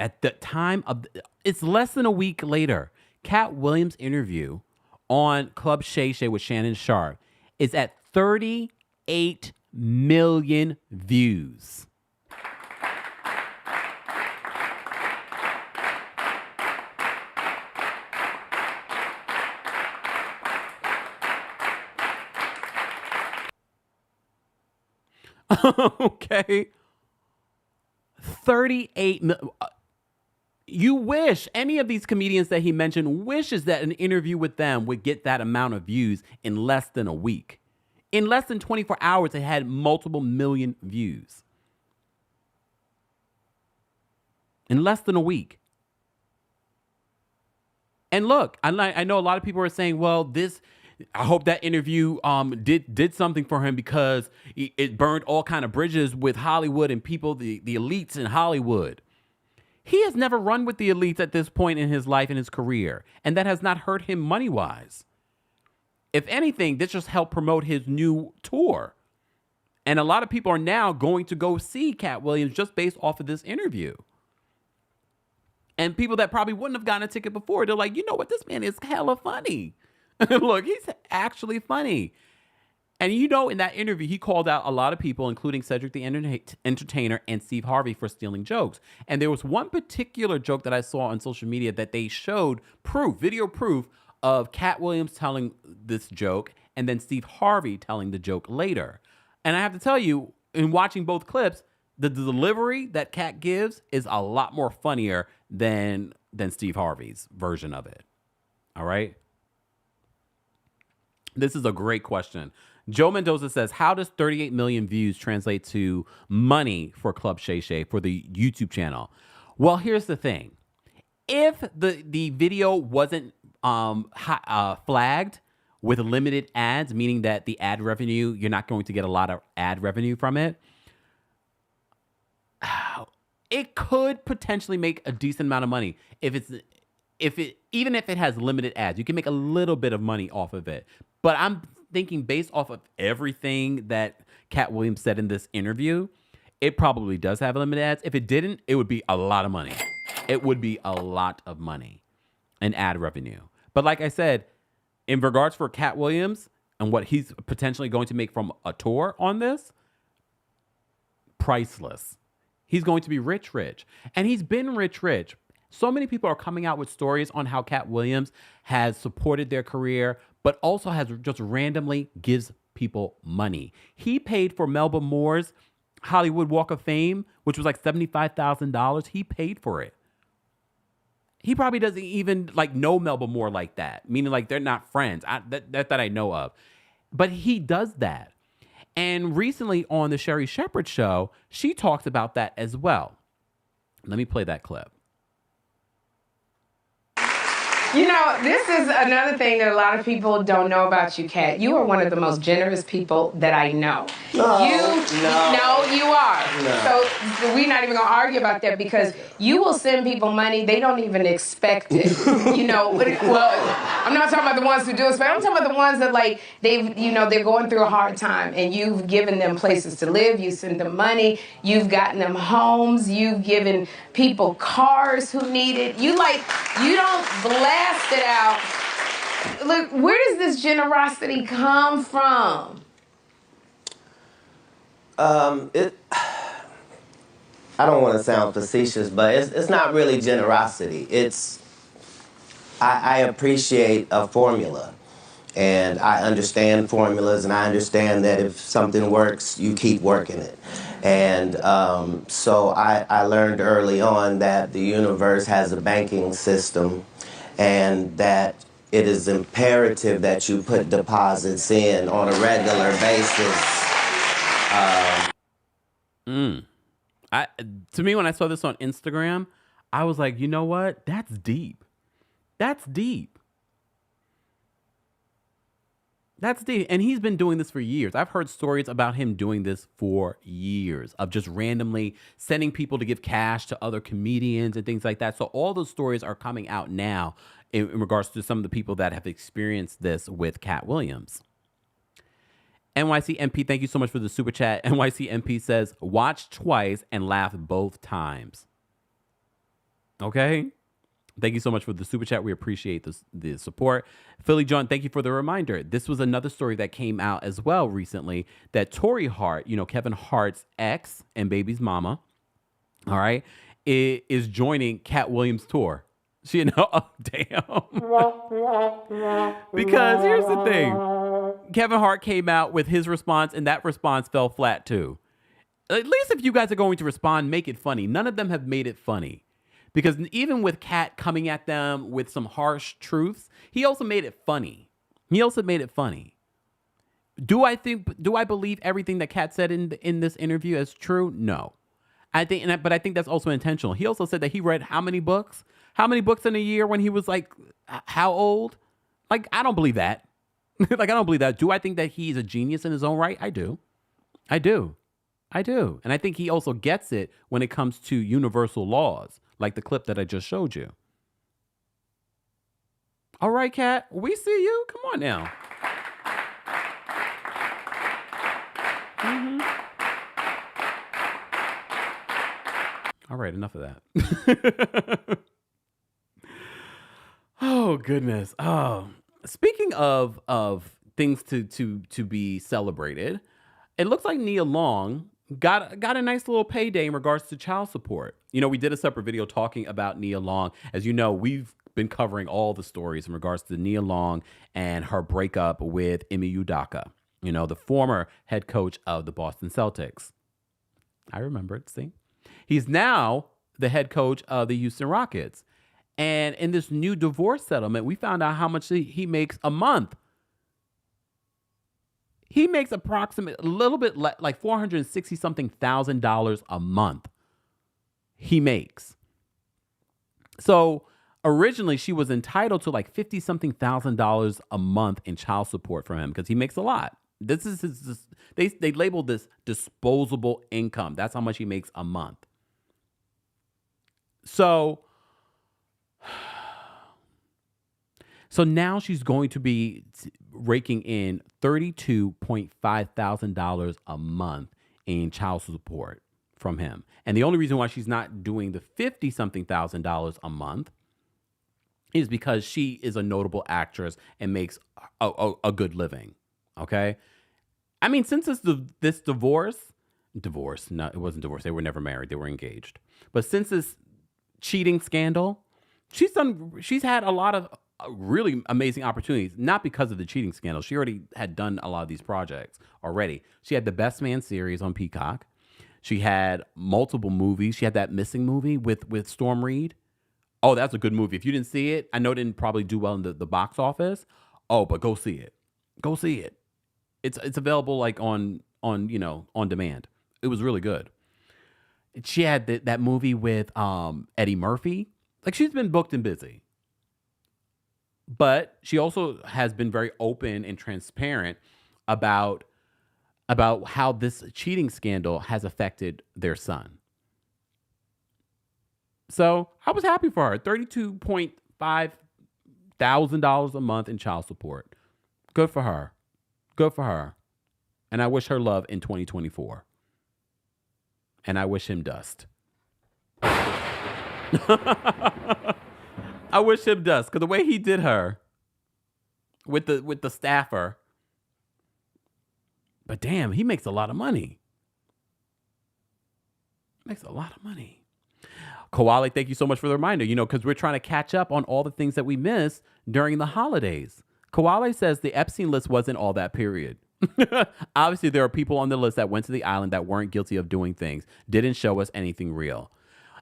At the time of, it's less than a week later, Katt Williams' interview on Club Shay with Shannon Sharp is at 38 million views. Okay. 38 million. You wish any of these comedians that he mentioned wishes that an interview with them would get that amount of views in less than a week. In less than 24 hours, it had multiple million views. In less than a week. And look, I know a lot of people are saying, well, I hope that interview did something for him because it burned all kind of bridges with Hollywood and people, the elites in Hollywood. He has never run with the elites at this point in his life and his career, and that has not hurt him money-wise. If anything, this just helped promote his new tour. And a lot of people are now going to go see Katt Williams just based off of this interview. And people that probably wouldn't have gotten a ticket before, they're like, you know what, this man is hella funny. Look, he's actually funny. And you know, in that interview, he called out a lot of people, including Cedric the Entertainer and Steve Harvey for stealing jokes. And there was one particular joke that I saw on social media that they showed video proof of Katt Williams telling this joke and then Steve Harvey telling the joke later. And I have to tell you, in watching both clips, the delivery that Katt gives is a lot more funnier than Steve Harvey's version of it. All right? This is a great question. Joe Mendoza says, how does 38 million views translate to money for Club Shay Shay for the YouTube channel? Well, here's the thing. If the video wasn't flagged with limited ads, meaning that the ad revenue, you're not going to get a lot of ad revenue from it, it could potentially make a decent amount of money. Even if it has limited ads, you can make a little bit of money off of it. But I'm thinking based off of everything that Katt Williams said in this interview, it probably does have limited ads. If it didn't, it would be a lot of money. It would be a lot of money in ad revenue. But like I said, in regards for Katt Williams and what he's potentially going to make from a tour on this, priceless. He's going to be rich. And he's been rich. So many people are coming out with stories on how Katt Williams has supported their career, but also has just randomly gives people money. He paid for Melba Moore's Hollywood Walk of Fame, which was like $75,000. He paid for it. He probably doesn't even like know Melba Moore like that, meaning like they're not friends that I know of. But he does that. And recently on the Sherry Shepherd show, she talks about that as well. Let me play that clip.
You know, this is another thing that a lot of people don't know about you, Katt. You are one of the most generous people that I know. No, you are. No. So we're not even going to argue about that because you will send people money, they don't even expect it. You know, well, I'm not talking about the ones who do it, but I'm talking about the ones that like, they're going through a hard time and you've given them places to live, you send them money, you've gotten them homes, you've given people cars who need it. You don't blast it out. Look, where does this generosity come from?
I don't want to sound facetious, but it's not really generosity. I appreciate a formula, and I understand formulas, and I understand that if something works, you keep working it. And so I learned early on that the universe has a banking system, and that it is imperative that you put deposits in on a regular basis.
To me, when I saw this on Instagram, I was like, you know what? That's deep. That's deep. That's deep. And he's been doing this for years. I've heard stories about him doing this for years, of just randomly sending people to give cash to other comedians and things like that. So all those stories are coming out now in regards to some of the people that have experienced this with Katt Williams. NYC MP, thank you so much for the super chat. NYC MP says, watch twice and laugh both times. Okay? Thank you so much for the super chat. We appreciate the support. Philly John, thank you for the reminder. This was another story that came out as well recently that Tori Hart, Kevin Hart's ex and baby's mama, all right, is joining Katt Williams' tour. Damn. Because here's the thing. Kevin Hart came out with his response, and that response fell flat too. At least if you guys are going to respond, make it funny. None of them have made it funny. Because even with Katt coming at them with some harsh truths, he also made it funny. Do I believe everything that Katt said in this interview as true? No. But I think that's also intentional. He also said that he read how many books? How many books in a year when he was like, how old? Like, I don't believe that. I don't believe that. Do I think that he's a genius in his own right? I do. And I think he also gets it when it comes to universal laws, like the clip that I just showed you. All right, Katt, we see you. Come on now. All right, enough of that. Oh, goodness. Oh, speaking of things to be celebrated, it looks like Nia Long got a nice little payday in regards to child support. We did a separate video talking about Nia Long. As you know, we've been covering all the stories in regards to Nia Long and her breakup with Emi Udoka. You know, the former head coach of the Boston Celtics. I remember it, see? He's now the head coach of the Houston Rockets. And in this new divorce settlement, we found out how much he makes a month. He makes approximately a little bit like $460 something thousand a month. He makes. So originally she was entitled to like 50 something thousand a month in child support from him because he makes a lot. This is his, they label this disposable income. That's how much he makes a month. So now she's going to be raking in $32.5 thousand a month in child support from him. And the only reason why she's not doing the 50 something thousand a month is because she is a notable actress and makes a good living. Okay. I mean, since this divorce, no, it wasn't divorce. They were never married. They were engaged. But since this cheating scandal, she's had a lot of really amazing opportunities, not because of the cheating scandal. She already had done a lot of these projects already. She had the Best Man series on Peacock. She had multiple movies. She had that Missing movie with Storm Reed. Oh, that's a good movie. If you didn't see it, I know it didn't probably do well in the box office. Oh, but go see it. Go see it. It's available like on demand. It was really good. She had that movie with Eddie Murphy. Like, she's been booked and busy. But she also has been very open and transparent about how this cheating scandal has affected their son. So I was happy for her. $32.5 thousand a month in child support. Good for her. Good for her. And I wish her love in 2024. And I wish him dust. I wish him dust, because the way he did her with the staffer. But damn, he makes a lot of money. Makes a lot of money. Koale, thank you so much for the reminder. You know, because we're trying to catch up on all the things that we missed during the holidays. Koale says the Epstein list wasn't all that, period. Obviously, there are people on the list that went to the island that weren't guilty of doing things, didn't show us anything real.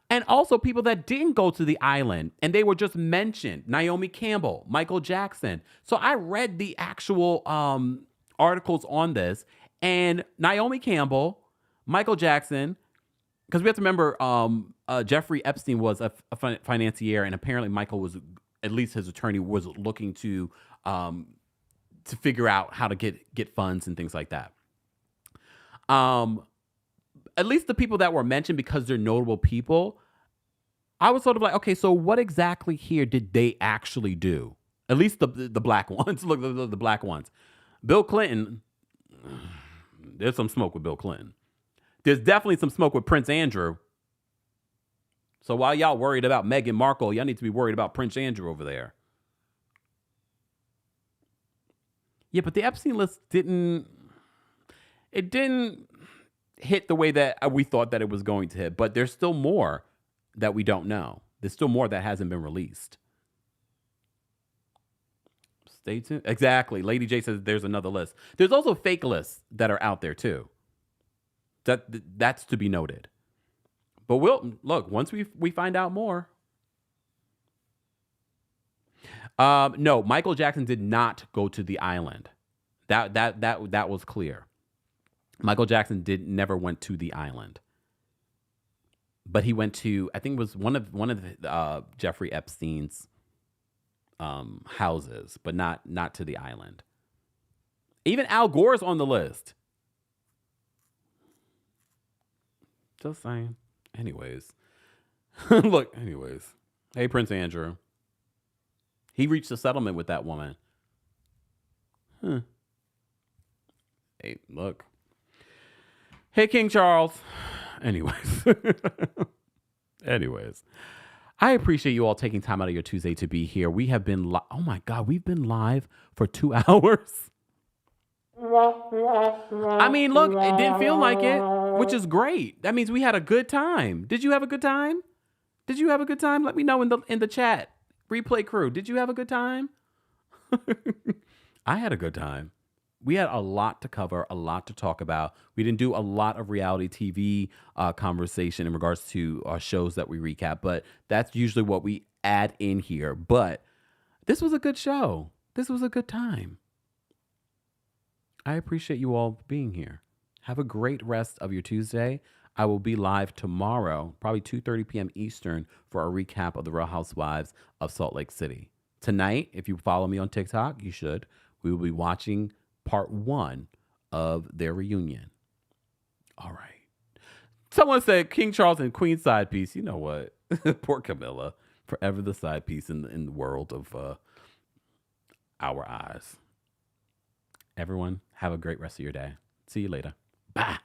And also people that didn't go to the island and they were just mentioned. Naomi Campbell, Michael Jackson. So I read the actual articles on this, and Naomi Campbell, Michael Jackson, because we have to remember Jeffrey Epstein was a financier, and apparently Michael was, at least his attorney, was looking to figure out how to get funds and things like that. At least the people that were mentioned, because they're notable people, I was sort of like, okay, so what exactly here did they actually do? At least the black ones. Look, the black ones. Bill Clinton, there's some smoke with Bill Clinton. There's definitely some smoke with Prince Andrew. So while y'all worried about Meghan Markle, y'all need to be worried about Prince Andrew over there. Yeah, but the Epstein list didn't hit the way that we thought that it was going to hit. But there's still more that we don't know. There's still more that hasn't been released. Stay tuned. Exactly. Lady J says there's another list. There's also fake lists that are out there too. That's to be noted. But we'll look, once we find out more. No, Michael Jackson did not go to the island. That was clear. Michael Jackson never went to the island. But he went to, I think it was one of Jeffrey Epstein's houses, but not to the island. Even Al Gore's on the list. Just saying. Anyways. Look, anyways. Hey, Prince Andrew. He reached a settlement with that woman. Huh. Hey, look. Hey, King Charles. Anyways. I appreciate you all taking time out of your Tuesday to be here. We have been, oh my God, we've been live for 2 hours. I mean, look, it didn't feel like it, which is great. That means we had a good time. Did you have a good time? Did you have a good time? Let me know in the chat. Replay crew, did you have a good time? I had a good time. we had a lot to cover, a lot to talk about. We didn't do a lot of reality TV conversation in regards to shows that we recap, but that's usually what we add in here. But this was a good show. This was a good time. I appreciate you all being here. Have a great rest of your Tuesday. I will be live tomorrow, probably 2:30 p.m. Eastern, for a recap of the Real Housewives of Salt Lake City. Tonight, if you follow me on TikTok, you should. We will be watching part 1 of their reunion. All right. Someone said King Charles and Queen side piece. You know what? Poor Camilla. Forever the side piece in the world of our eyes. Everyone, have a great rest of your day. See you later. Bye.